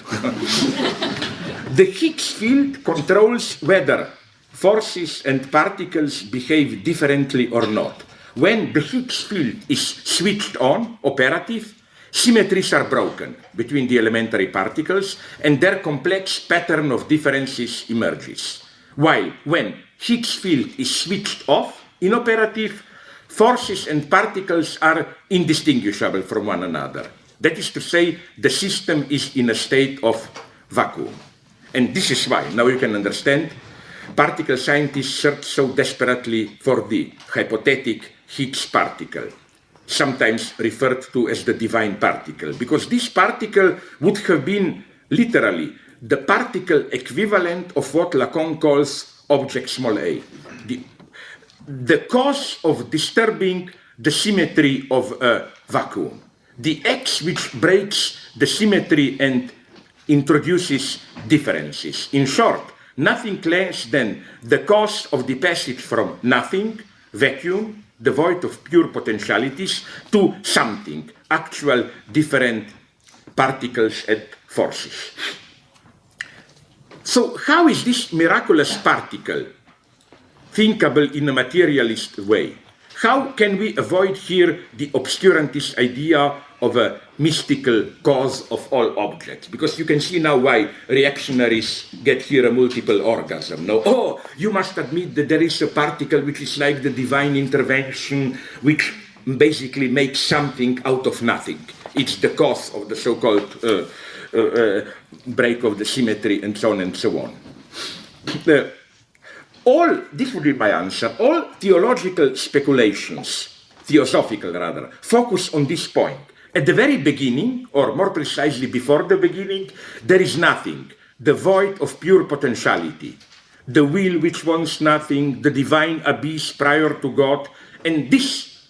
The Higgs field controls whether forces and particles behave differently or not. When the Higgs field is switched on, operative, symmetries are broken between the elementary particles and their complex pattern of differences emerges. While when Higgs field is switched off, inoperative, forces and particles are indistinguishable from one another. That is to say, the system is in a state of vacuum. And this is why, now you can understand, particle scientists search so desperately for the hypothetic Higgs particle, sometimes referred to as the divine particle, because this particle would have been literally the particle equivalent of what Lacan calls object small a, the cause of disturbing the symmetry of a vacuum, the X which breaks the symmetry and introduces differences. In short, nothing less than the cause of the passage from nothing, vacuum, the void of pure potentialities, to something, actual different particles and forces. So how is this miraculous particle thinkable in a materialist way? How can we avoid here the obscurantist idea of a mystical cause of all objects? Because you can see now why reactionaries get here a multiple orgasm. No, oh, you must admit that there is a particle which is like the divine intervention, which basically makes something out of nothing. It's the cause of the so-called break of the symmetry and so on and so on. This would be my answer, all theological speculations, theosophical rather, focus on this point. At the very beginning, or more precisely before the beginning, there is nothing, the void of pure potentiality, the will which wants nothing, the divine abyss prior to God, and this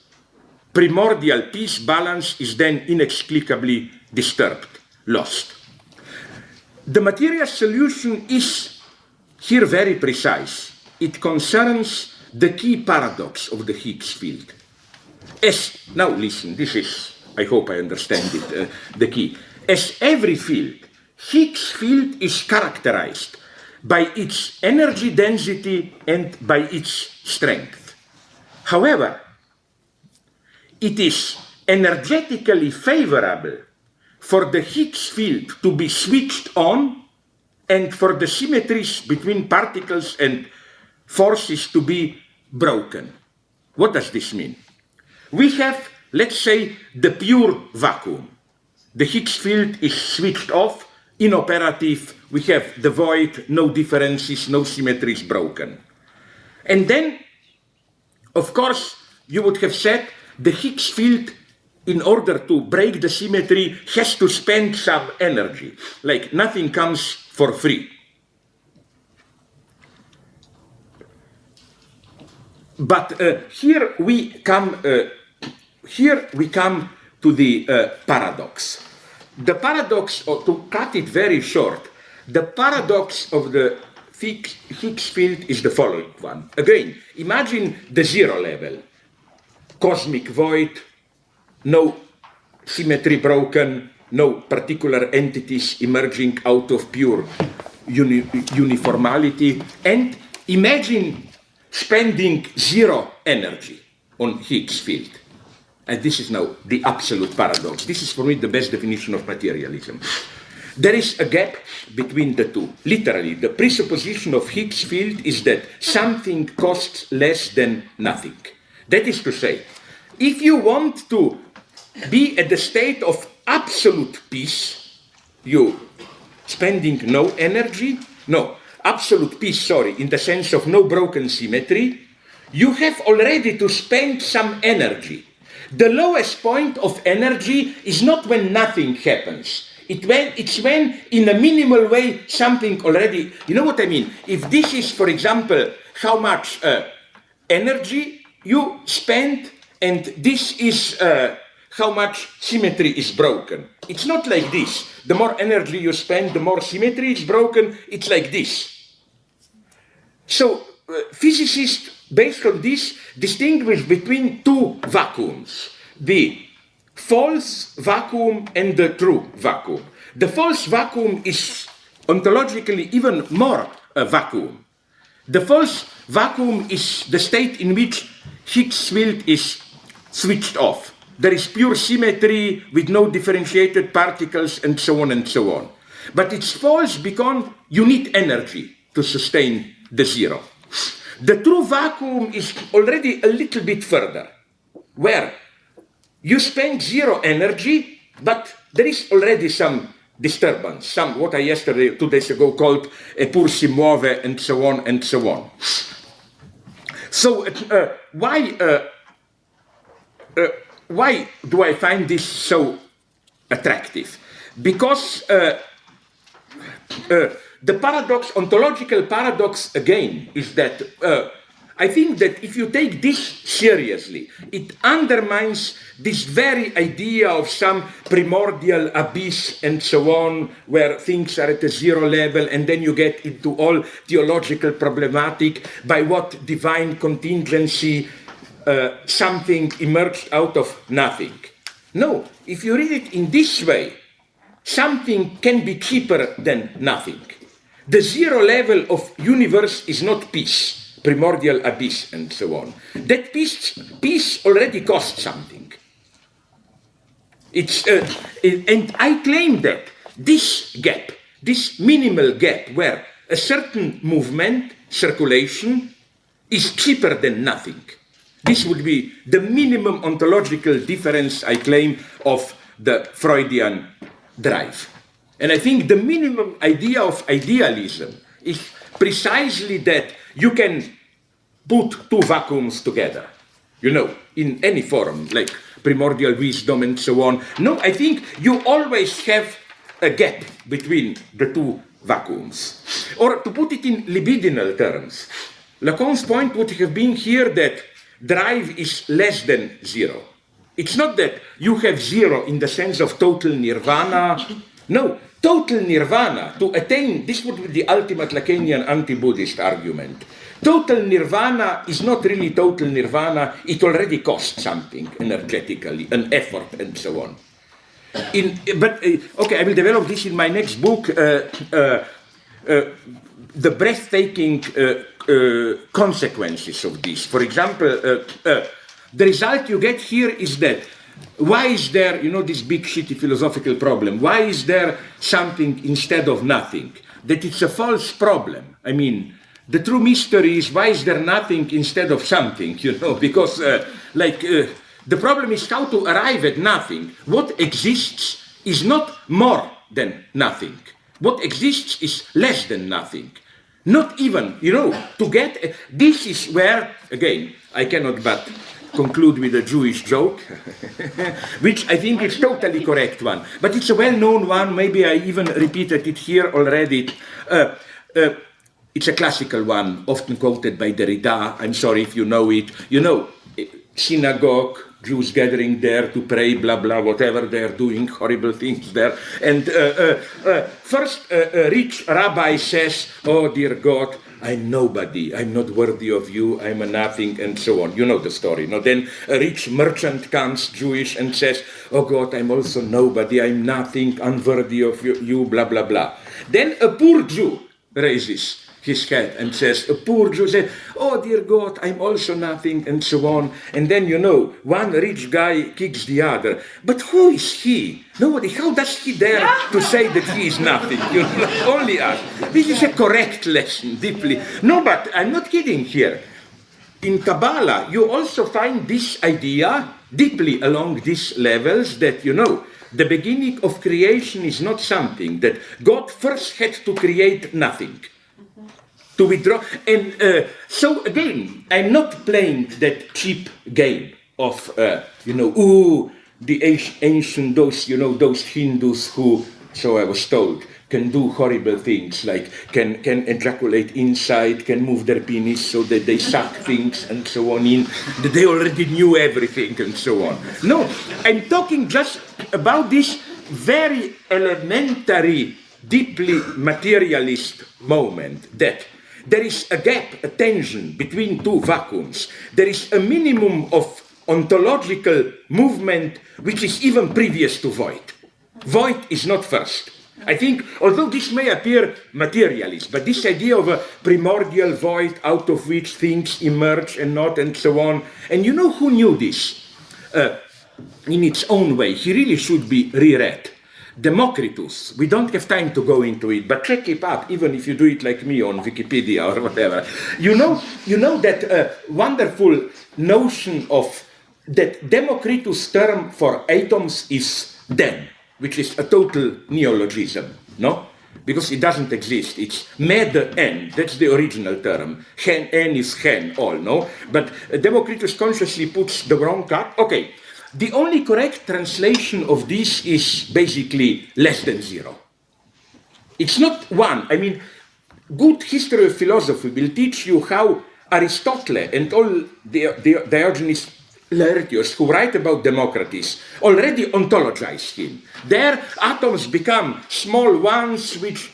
primordial peace balance is then inexplicably disturbed, lost. The material solution is here very precise. It concerns the key paradox of the Higgs field. Now listen, this is, I hope I understand it, the key. As every field, Higgs field is characterized by its energy density and by its strength. However, it is energetically favorable for the Higgs field to be switched on and for the symmetries between particles and forces to be broken. What does this mean? We have, let's say, the pure vacuum. The Higgs field is switched off, inoperative. We have the void, no differences, no symmetries broken. And then, of course, you would have said the Higgs field, in order to break the symmetry, has to spend some energy. Like nothing comes for free. But here we come to the paradox. The paradox, or to cut it very short, the paradox of the Higgs field is the following one. Again, imagine the zero level. Cosmic void, no symmetry broken, no particular entities emerging out of pure uniformity, and imagine spending zero energy on Higgs field. And this is now the absolute paradox. This is for me the best definition of materialism. there is a gap between the two. Literally, the presupposition of Higgs field is that something costs less than nothing. That is to say, if you want to be at the state of absolute peace, you spending no energy, no, absolute peace, sorry, in the sense of no broken symmetry, you have already to spend some energy. The lowest point of energy is not when nothing happens. It's when, in a minimal way, something already... You know what I mean? If this is, for example, how much energy you spend, and this is how much symmetry is broken. It's not like this. The more energy you spend, the more symmetry is broken. It's like this. So, physicists, based on this, distinguish between two vacuums. The false vacuum and the true vacuum. The false vacuum is ontologically even more a vacuum. The false vacuum is the state in which Higgs field is switched off. There is pure symmetry with no differentiated particles and so on and so on. But it's false because you need energy to sustain the zero. The true vacuum is already a little bit further, where you spend zero energy, but there is already some disturbance, some what I 2 days ago called eppur si muove, and so on and so on. So why do I find this so attractive? Because the paradox, ontological paradox again, is that I think that if you take this seriously, it undermines this very idea of some primordial abyss and so on, where things are at a zero level, and then you get into all theological problematic by what divine contingency something emerged out of nothing. No, if you read it in this way, something can be cheaper than nothing. The zero level of universe is not peace, primordial abyss, and so on. That peace already costs something. And I claim that this gap, this minimal gap, where a certain movement, circulation, is cheaper than nothing. This would be the minimum ontological difference, I claim, of the Freudian drive. And I think the minimum idea of idealism is precisely that you can put two vacuums together, you know, in any form, like primordial wisdom and so on. No, I think you always have a gap between the two vacuums. Or to put it in libidinal terms, Lacan's point would have been here that drive is less than zero. It's not that you have zero in the sense of total nirvana. No, total nirvana, to attain, this would be the ultimate Lacanian anti-Buddhist argument. Total nirvana is not really total nirvana, it already costs something energetically, an effort and so on. Okay, I will develop this in my next book, the breathtaking consequences of this. For example, the result you get here is that why is there, you know, this big shitty philosophical problem? Why is there something instead of nothing? That it's a false problem. I mean, the true mystery is why is there nothing instead of something, you know? Because, the problem is how to arrive at nothing. What exists is not more than nothing. What exists is less than nothing. Not even, you know, to get... This is where, again, I cannot but conclude with a Jewish joke, which I think is totally correct one. But it's a well-known one, maybe I even repeated it here already. It's a classical one, often quoted by Derrida. I'm sorry if you know it. You know, synagogue, Jews gathering there to pray, blah, blah, whatever they're doing, horrible things there. And first, a rich rabbi says, oh, dear God, I'm nobody, I'm not worthy of you, I'm a nothing, and so on. You know the story. No? Then a rich merchant comes, Jewish, and says, oh God, I'm also nobody, I'm nothing, unworthy of you, blah, blah, blah. Then a poor Jew raises his head and says, a poor Jew says, oh dear God, I'm also nothing, and so on. And then, one rich guy kicks the other. But who is he? Nobody. How does he dare to say that he is nothing? Only us. This is a correct lesson, deeply. No, but I'm not kidding here. In Kabbalah, you also find this idea deeply along these levels that, the beginning of creation is not something that God first had to create nothing. To withdraw. And so again, I'm not playing that cheap game of, the ancient, those Hindus who, so I was told, can do horrible things, like can ejaculate inside, can move their penis so that they suck things and so on in, that they already knew everything and so on. No, I'm talking just about this very elementary, deeply materialist moment that there is a gap, a tension between two vacuums. There is a minimum of ontological movement which is even previous to void. Void is not first. I think, although this may appear materialist, but this idea of a primordial void out of which things emerge and not and so on, and who knew this in its own way? He really should be reread. Democritus, we don't have time to go into it, but check it up, even if you do it like me on Wikipedia or whatever. You know that wonderful notion of that Democritus term for atoms is den, which is a total neologism, no? Because it doesn't exist. It's med n, that's the original term. Hen, n is hen, all, no? But Democritus consciously puts the wrong cut. Okay, the only correct translation of this is basically less than zero. It's not one. I mean, good history of philosophy will teach you how Aristotle and all the Diogenes Laertius who write about Democritus already ontologize him. Their atoms become small ones which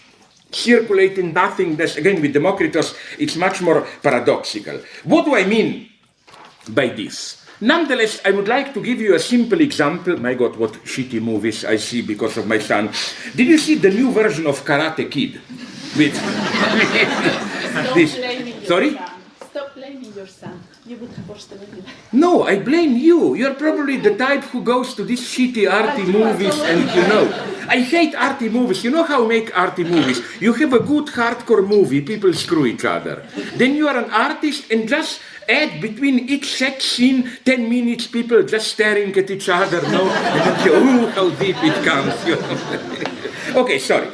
circulate in nothingness. Again, with Democritus, it's much more paradoxical. What do I mean by this? Nonetheless, I would like to give you a simple example. My God, what shitty movies I see because of my son. Did you see the new version of Karate Kid? With this? Sorry? Stop blaming your son. You would have watched the movie. No, I blame you. You're probably the type who goes to these shitty arty movies and I hate arty movies. You know how I make arty movies? You have a good hardcore movie, people screw each other. Then you are an artist and just add between each sex scene 10 minutes people just staring at each other, no? And then how deep it comes. Okay, sorry.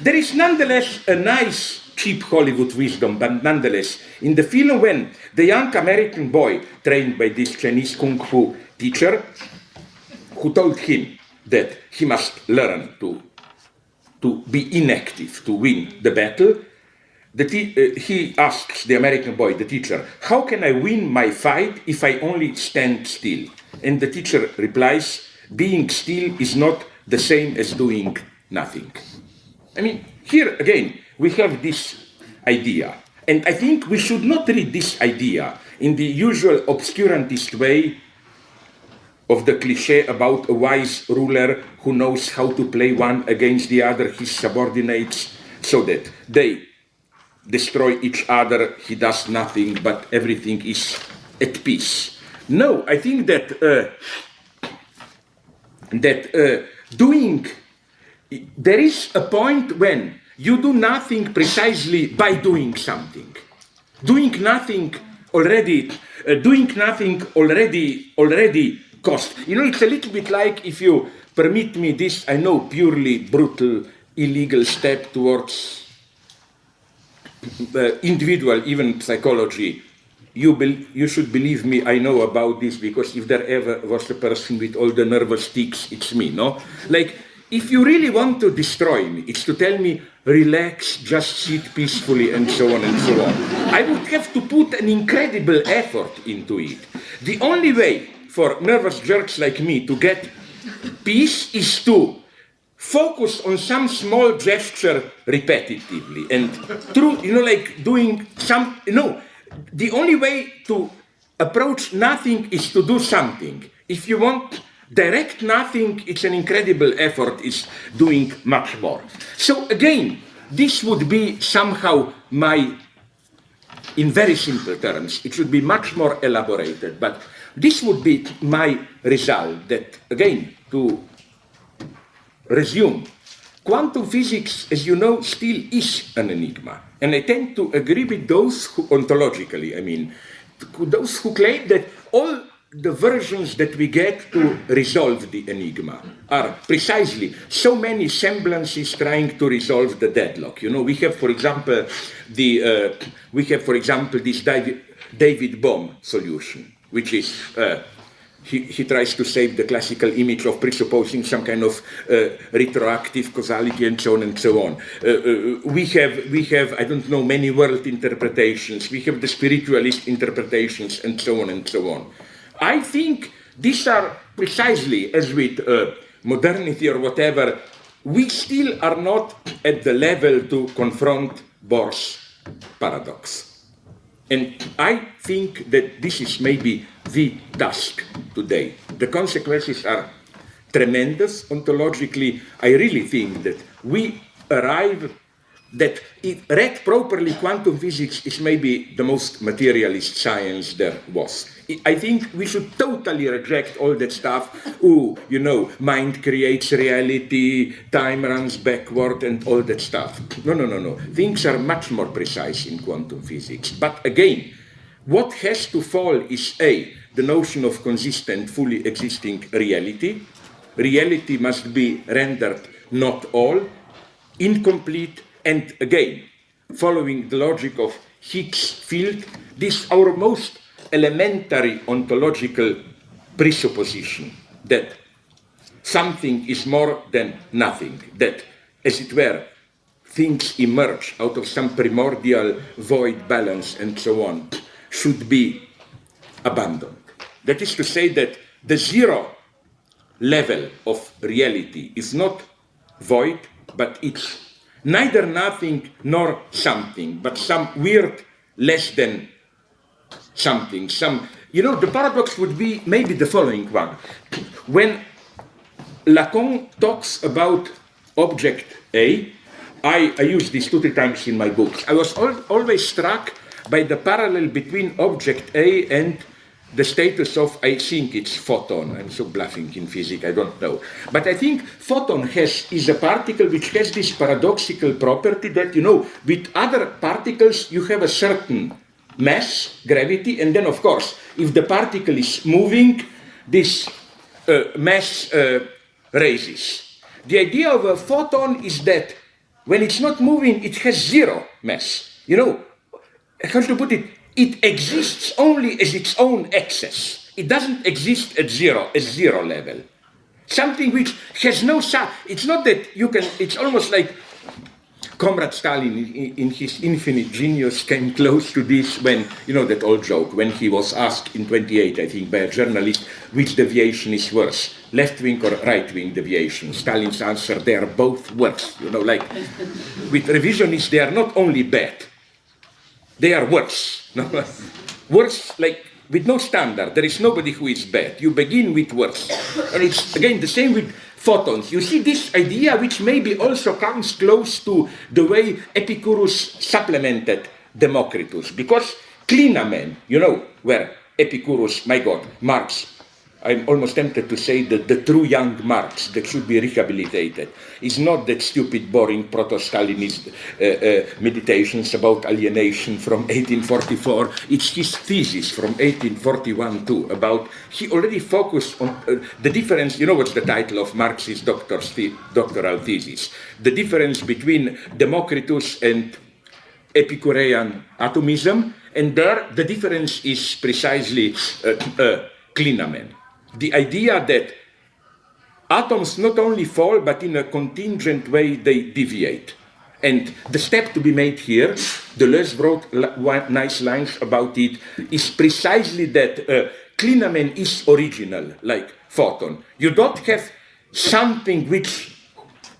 There is nonetheless a nice cheap Hollywood wisdom, but nonetheless, in the film when the young American boy, trained by this Chinese kung fu teacher, who told him that he must learn to be inactive to win the battle, he asks the American boy, the teacher, how can I win my fight if I only stand still? And the teacher replies, being still is not the same as doing nothing. I mean, here again, we have this idea. And I think we should not read this idea in the usual obscurantist way of the cliché about a wise ruler who knows how to play one against the other, his subordinates, so that they destroy each other, he does nothing, but everything is at peace. No, I think that there is a point when you do nothing precisely by doing something. Doing nothing already cost. It's a little bit like, if you permit me this, I know, purely brutal, illegal step towards individual, even psychology. You should believe me, I know about this, because if there ever was a person with all the nervous tics, it's me, no? Like, if you really want to destroy me, it's to tell me, relax, just sit peacefully, and so on and so on. I would have to put an incredible effort into it. The only way for nervous jerks like me to get peace is to focus on some small gesture repetitively. And through, like doing some, the only way to approach nothing is to do something. If you want direct nothing, it's an incredible effort, it's doing much more. So again, this would be somehow in very simple terms, it should be much more elaborated, but this would be my result that, again, to resume, quantum physics, as you know, still is an enigma. And I tend to agree with those who, ontologically, I mean, those who claim that all the versions that we get to resolve the enigma are precisely so many semblances trying to resolve the deadlock. You know, we have, for example, this David Bohm solution, which is he tries to save the classical image of presupposing some kind of retroactive causality and so on and so on. We have I don't know, many world interpretations. We have the spiritualist interpretations and so on and so on. I think these are precisely, as with modernity or whatever, we still are not at the level to confront Bohr's paradox. And I think that this is maybe the task today. The consequences are tremendous ontologically. I really think that we arrive, that if read properly, quantum physics is maybe the most materialist science there was. I think we should totally reject all that stuff. Oh, you know, mind creates reality, time runs backward, and all that stuff. No. Things are much more precise in quantum physics. But again, what has to fall is A, the notion of consistent, fully existing reality. Reality must be rendered not all, incomplete, and again, following the logic of Higgs field, this our most elementary ontological presupposition that something is more than nothing, that, as it were, things emerge out of some primordial void balance and so on, should be abandoned. That is to say that the zero level of reality is not void, but it's neither nothing nor something, but some weird less than something. The paradox would be maybe the following one. When Lacan talks about object A, I use this 2-3 times in my books. I was always struck by the parallel between object A and the status of, I think it's photon. I'm so bluffing in physics, I don't know. But I think photon is a particle which has this paradoxical property that, with other particles you have a certain mass, gravity, and then of course, if the particle is moving, this mass raises. The idea of a photon is that when it's not moving, it has zero mass. How to put it? It exists only as its own excess. It doesn't exist at zero level. Something which has no, it's not that you can, it's almost like Comrade Stalin, in his infinite genius, came close to this when, that old joke, when he was asked in 28, I think, by a journalist, which deviation is worse, left-wing or right-wing deviation. Stalin's answer, they are both worse. With revisionists, they are not only bad, they are worse. Worse, with no standard. There is nobody who is bad. You begin with worse. And it's, again, the same with photons. You see this idea, which maybe also comes close to the way Epicurus supplemented Democritus. Because Klinamen, where Epicurus, my God, Marx, I'm almost tempted to say that the true young Marx that should be rehabilitated is not that stupid, boring proto-Stalinist meditations about alienation from 1844. It's his thesis from 1841 too, about, he already focused on the difference, what's the title of Marx's doctoral thesis? The difference between Democritus and Epicurean atomism, and there the difference is precisely Klinamen. The idea that atoms not only fall, but in a contingent way they deviate. And the step to be made here, Deleuze wrote nice lines about it, is precisely that Klinamen is original, like photon. You don't have something which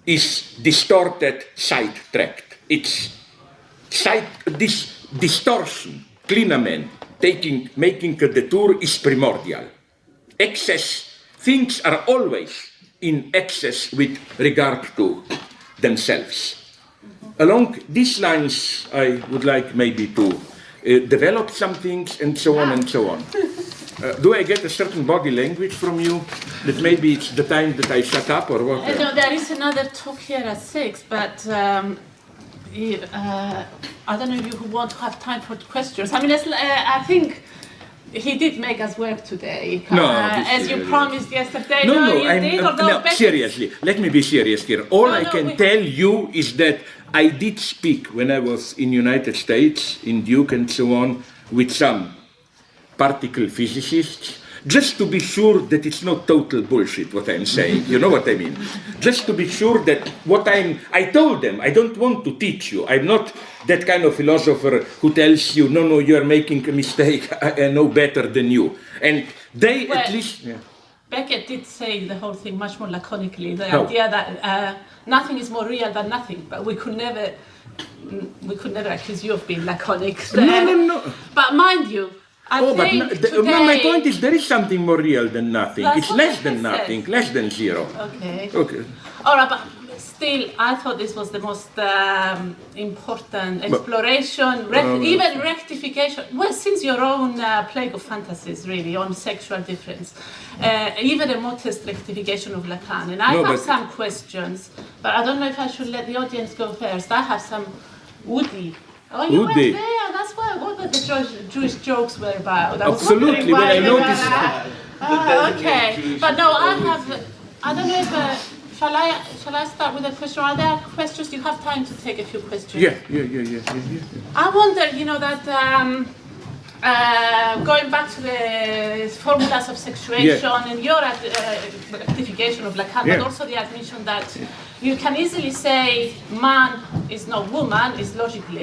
is distorted, sidetracked. It's this distortion, Klinamen, making a detour is primordial. Excess, things are always in excess with regard to themselves. along these lines, I would like maybe to develop some things and so on and so on. Do I get a certain body language from you that maybe it's the time that I shut up or what? No, there is another talk here at 6, but I don't know if you want to have time for questions. I mean, I think he did make us work today, as you promised yesterday. No, you did, although seriously, let me be serious here. All I can tell you is that I did speak when I was in United States, in Duke and so on, with some particle physicists, just to be sure that it's not total bullshit what I'm saying. You know what I mean? Just to be sure that I told them, I don't want to teach you. I'm not that kind of philosopher who tells you, no, you're making a mistake, I know better than you. And they at least... Yeah. Beckett did say the whole thing much more laconically, the idea that nothing is more real than nothing, but we could never accuse you of being laconic. No. But mind you, my point is there is something more real than nothing. It's less than nothing, less than zero. Okay. All right, but still, I thought this was the most important exploration, even rectification. Well, since your own plague of fantasies, really, on sexual difference, even a modest rectification of Lacan. And I have some questions, but I don't know if I should let the audience go first. I have some Woody. Oh, you were there. That's why I wondered the Jewish jokes were about. Absolutely, when I noticed. Okay, but no, I don't know if. Shall I start with a question? Are there questions? Do you have time to take a few questions? Yeah. I wonder, that going back to the formulas of sexuation and your rectification of Lacan, but also the admission that you can easily say man is not woman, is logical,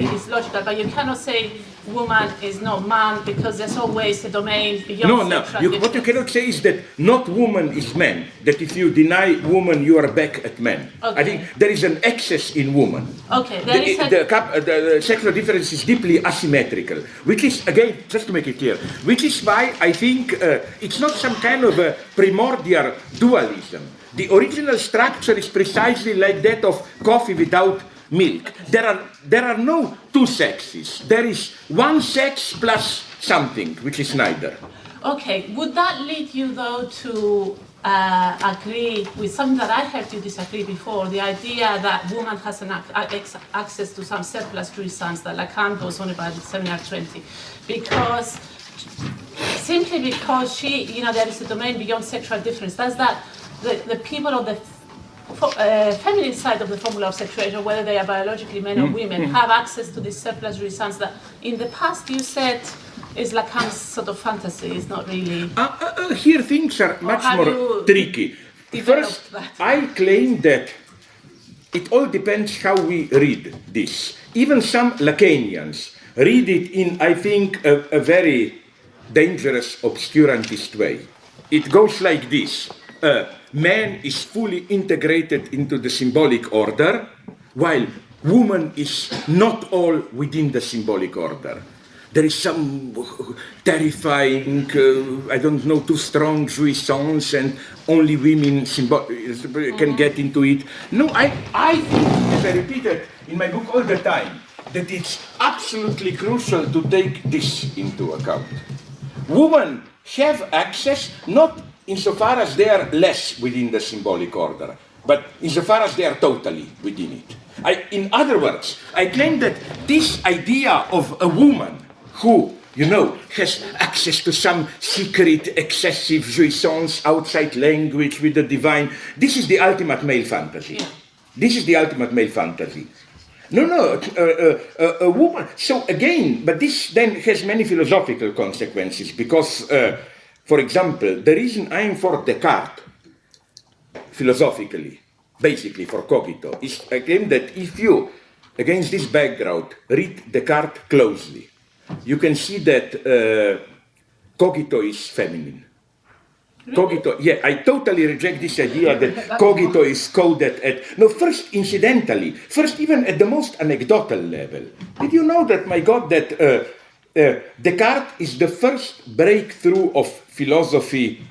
but you cannot say woman is not man because there's always a domain beyond sexual what you cannot say is that not woman is man, that if you deny woman you are back at man. Okay. I think there is an excess in woman. Okay, the sexual difference is deeply asymmetrical, which is, again, just to make it clear, which is why I think it's not some kind of a primordial dualism. The original structure is precisely like that of coffee without milk. There are no two sexes. There is one sex plus something, which is neither. Okay, would that lead you though to agree with something that I heard you disagree before, the idea that woman has an access to some surplus jouissance that Lacan goes on about in Seminar 20, simply because there is a domain beyond sexual difference. Does that the people on the feminine side of the formula of sexuation, whether they are biologically men or women, have access to this surplus jouissance that in the past you said is Lacan's sort of fantasy, is not really... Here things are much more tricky. First, I claim that it all depends how we read this. Even some Lacanians read it in, I think, a very dangerous obscurantist way. It goes like this. Man is fully integrated into the symbolic order, while woman is not all within the symbolic order. There is some terrifying, too strong jouissance, and only women can get into it. No, I think, as I repeat it in my book all the time, that it's absolutely crucial to take this into account. Women have access, not insofar as they are less within the symbolic order, but insofar as they are totally within it. In other words, I claim that this idea of a woman who, has access to some secret, excessive jouissance outside language with the divine, this is the ultimate male fantasy. Yeah. This is the ultimate male fantasy. A woman. So again, but this then has many philosophical consequences because, for example, the reason I am for Descartes, philosophically, basically for cogito, is I claim that if you, against this background, read Descartes closely, you can see that cogito is feminine. Cogito, I totally reject this idea that cogito is coded first incidentally, even at the most anecdotal level. Did you know that, my God, that Descartes is the first breakthrough of philosophy,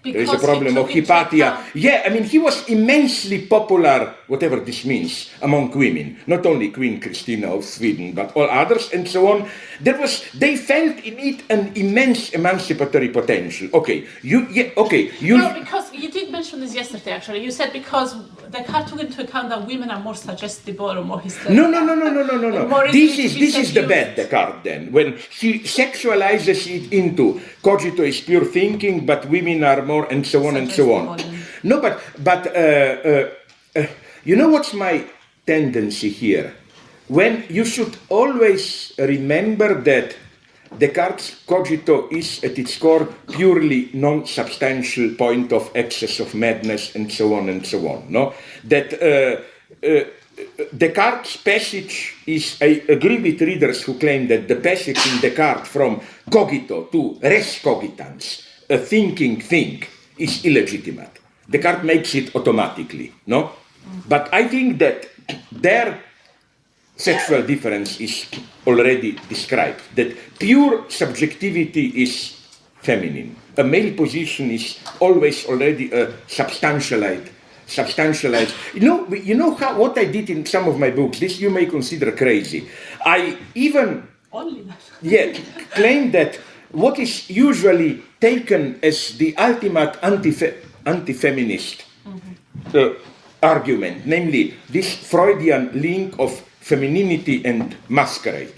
There is a Because he problem of took into hypatia. account- Yeah, I mean, he was immensely popular, whatever this means, among women. Not only Queen Christina of Sweden, but all others and so on. They felt in it an immense emancipatory potential. Okay, you. No, because you did mention this yesterday, actually. You said because Descartes took into account that women are more suggestible or more hysterical. No. More This easily to be is the seduced. bad Descartes then, when he sexualizes it into cogito is pure thinking, but women are more, and so on and so on. Suggestible. No, but you know what's my tendency here? When you should always remember that Descartes' cogito is at its core purely non-substantial point of excess of madness and so on and so on. No, that Descartes' passage is. I agree with readers who claim that the passage in Descartes from cogito to res cogitans, a thinking thing, is illegitimate. Descartes makes it automatically. No, but I think that their sexual difference is already described, that pure subjectivity is feminine. A male position is always already a substantialized. You know what I did in some of my books, this you may consider crazy. I even Only that. claim that what is usually taken as the ultimate anti-feminist argument, namely this Freudian link of femininity and masquerade.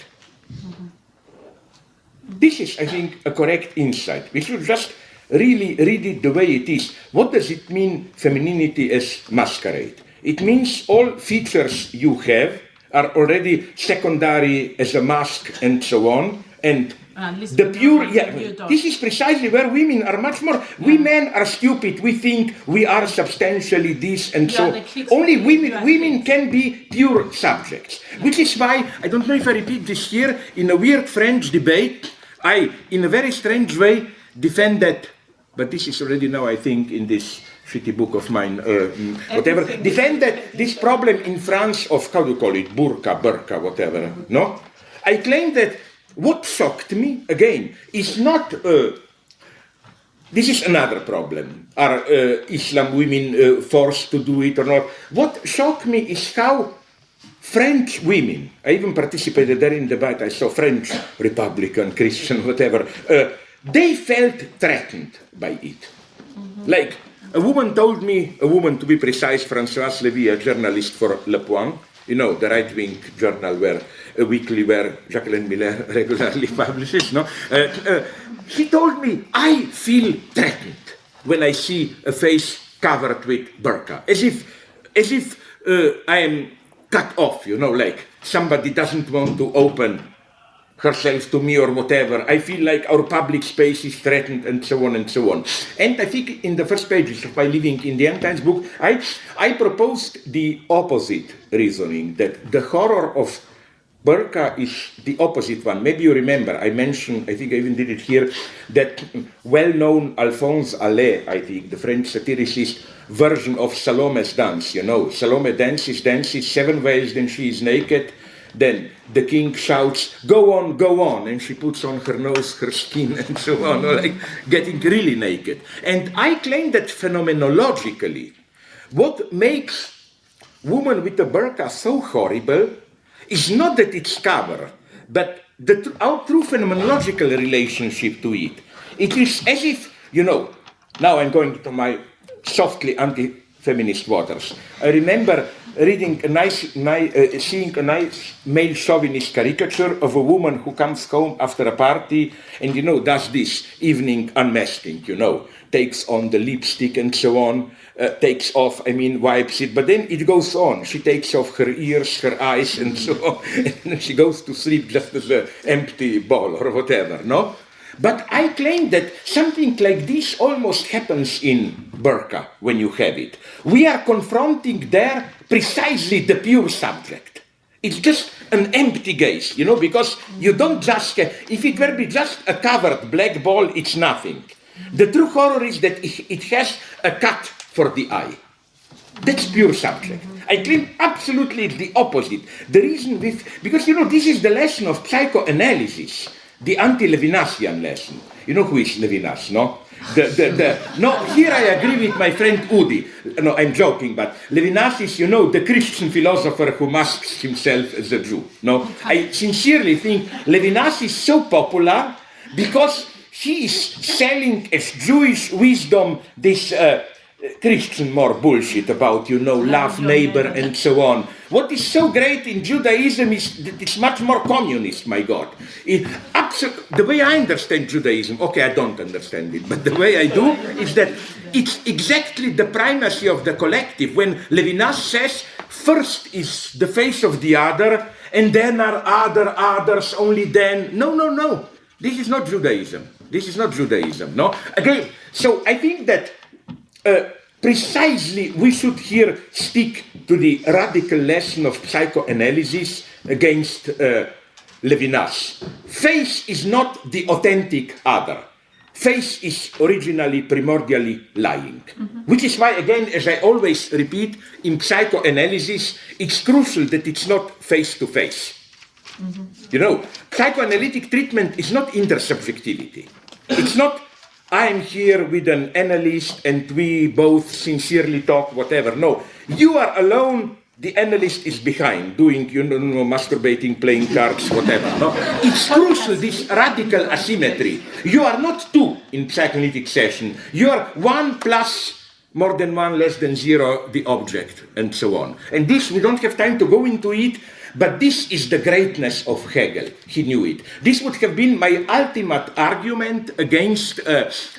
This is, I think, a correct insight. We should just really read it the way it is. What does it mean, femininity as masquerade? It means all features you have are already secondary as a mask and so on, and the pure, this is precisely where women are much more, we men are stupid, we think we are substantially this and so, only women can be pure subjects, which is why, I don't know if I repeat this here, in a weird French debate, I, in a very strange way, defend that, but this is already now, I think, in this shitty book of mine, whatever, defend that this problem in France of, how do you call it, burqa, whatever, no? I claim that what shocked me, again, is not, this is another problem. Are Islam women forced to do it or not? What shocked me is how French women, I even participated there in debate, I saw French Republican, Christian, whatever, they felt threatened by it. Like, a woman told me, a woman to be precise, Françoise Lévy, a journalist for Le Point, you know, the right-wing journal a weekly where Jacqueline Miller regularly publishes, no? She told me, I feel threatened when I see a face covered with burqa, as if I am cut off, you know, like somebody doesn't want to open herself to me or whatever. I feel like our public space is threatened and so on and so on. And I think in the first pages of my Living in the End Times book, I proposed the opposite reasoning, that the horror of burqa is the opposite one. Maybe you remember, I mentioned, I think I even did it here, that well-known Alphonse Allais, I think, the French satiricist, version of Salome's dance, you know. Salome dances 7 ways, then she is naked. Then the king shouts, go on, and she puts on her nose, her skin, and so on, like getting really naked. And I claim that phenomenologically, what makes woman with a burqa so horrible is not that it's covered, but our true phenomenological relationship to it. It is as if, you know, now I'm going to my softly anti-feminist waters. I remember reading seeing a nice male chauvinist caricature of a woman who comes home after a party and, you know, does this evening unmasking, you know, takes on the lipstick and so on, takes off, wipes it, but then it goes on. She takes off her ears, her eyes, and so on, and then she goes to sleep just as an empty ball or whatever, no? But I claim that something like this almost happens in burqa when you have it. We are confronting there precisely the pure subject. It's just an empty gaze, you know, because you don't just, if it were be just a covered black ball, it's nothing. The true horror is that it has a cut for the eye. That's pure subject. I claim absolutely the opposite. The reason because, you know, this is the lesson of psychoanalysis. The anti-Levinasian lesson. You know who is Levinas, no? No, here I agree with my friend Udi. No, I'm joking, but Levinas is, the Christian philosopher who masks himself as a Jew. No, I sincerely think Levinas is so popular because he is selling as Jewish wisdom this Christian more bullshit about, love neighbor and so on. What is so great in Judaism is that it's much more communist, my God. The way I understand Judaism, okay, I don't understand it, but the way I do is that it's exactly the primacy of the collective. When Levinas says, first is the face of the other, and then are others, only then. No. This is not Judaism. This is not Judaism, no? Again, so I think that precisely we should here stick to the radical lesson of psychoanalysis against Levinas. Face is not the authentic other. Face is originally, primordially lying. Which is why, again, as I always repeat, in psychoanalysis, it's crucial that it's not face-to-face. Psychoanalytic treatment is not intersubjectivity. It's not, I'm here with an analyst and we both sincerely talk, whatever. No, you are alone, the analyst is behind, doing, masturbating, playing cards, whatever. No? It's crucial, this radical asymmetry. You are not two in psychoanalytic session. You are one plus more than one, less than zero, the object, and so on. And this, we don't have time to go into it, but this is the greatness of Hegel. He knew it. This would have been my ultimate argument against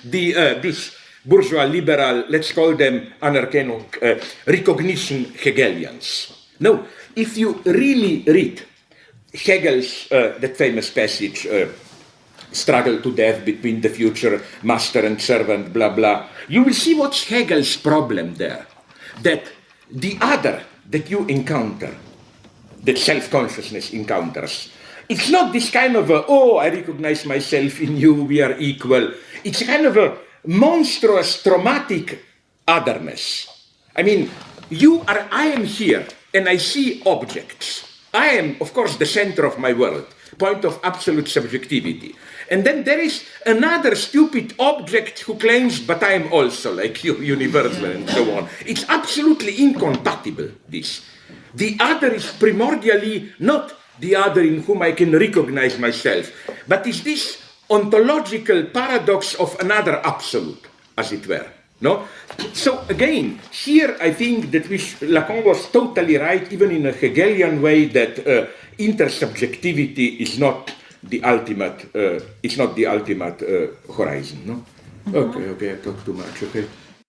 this bourgeois liberal, let's call them anerkennung, recognition Hegelians. No, if you really read Hegel's, that famous passage, struggle to death between the future master and servant, blah, blah, you will see what's Hegel's problem there. That the other that you encounter, that self-consciousness encounters, it's not this kind of I recognize myself in you, we are equal. It's kind of a monstrous, traumatic otherness. I mean, I am here, and I see objects. I am, of course, the center of my world, point of absolute subjectivity. And then there is another stupid object who claims, but I am also like you, universal, and so on. It's absolutely incompatible, this. The other is primordially not the other in whom I can recognize myself, but is this ontological paradox of another absolute, as it were. No? So again, here I think that Lacan was totally right, even in a Hegelian way, that intersubjectivity is not the ultimate, horizon. No? Okay, I talked too much. Okay.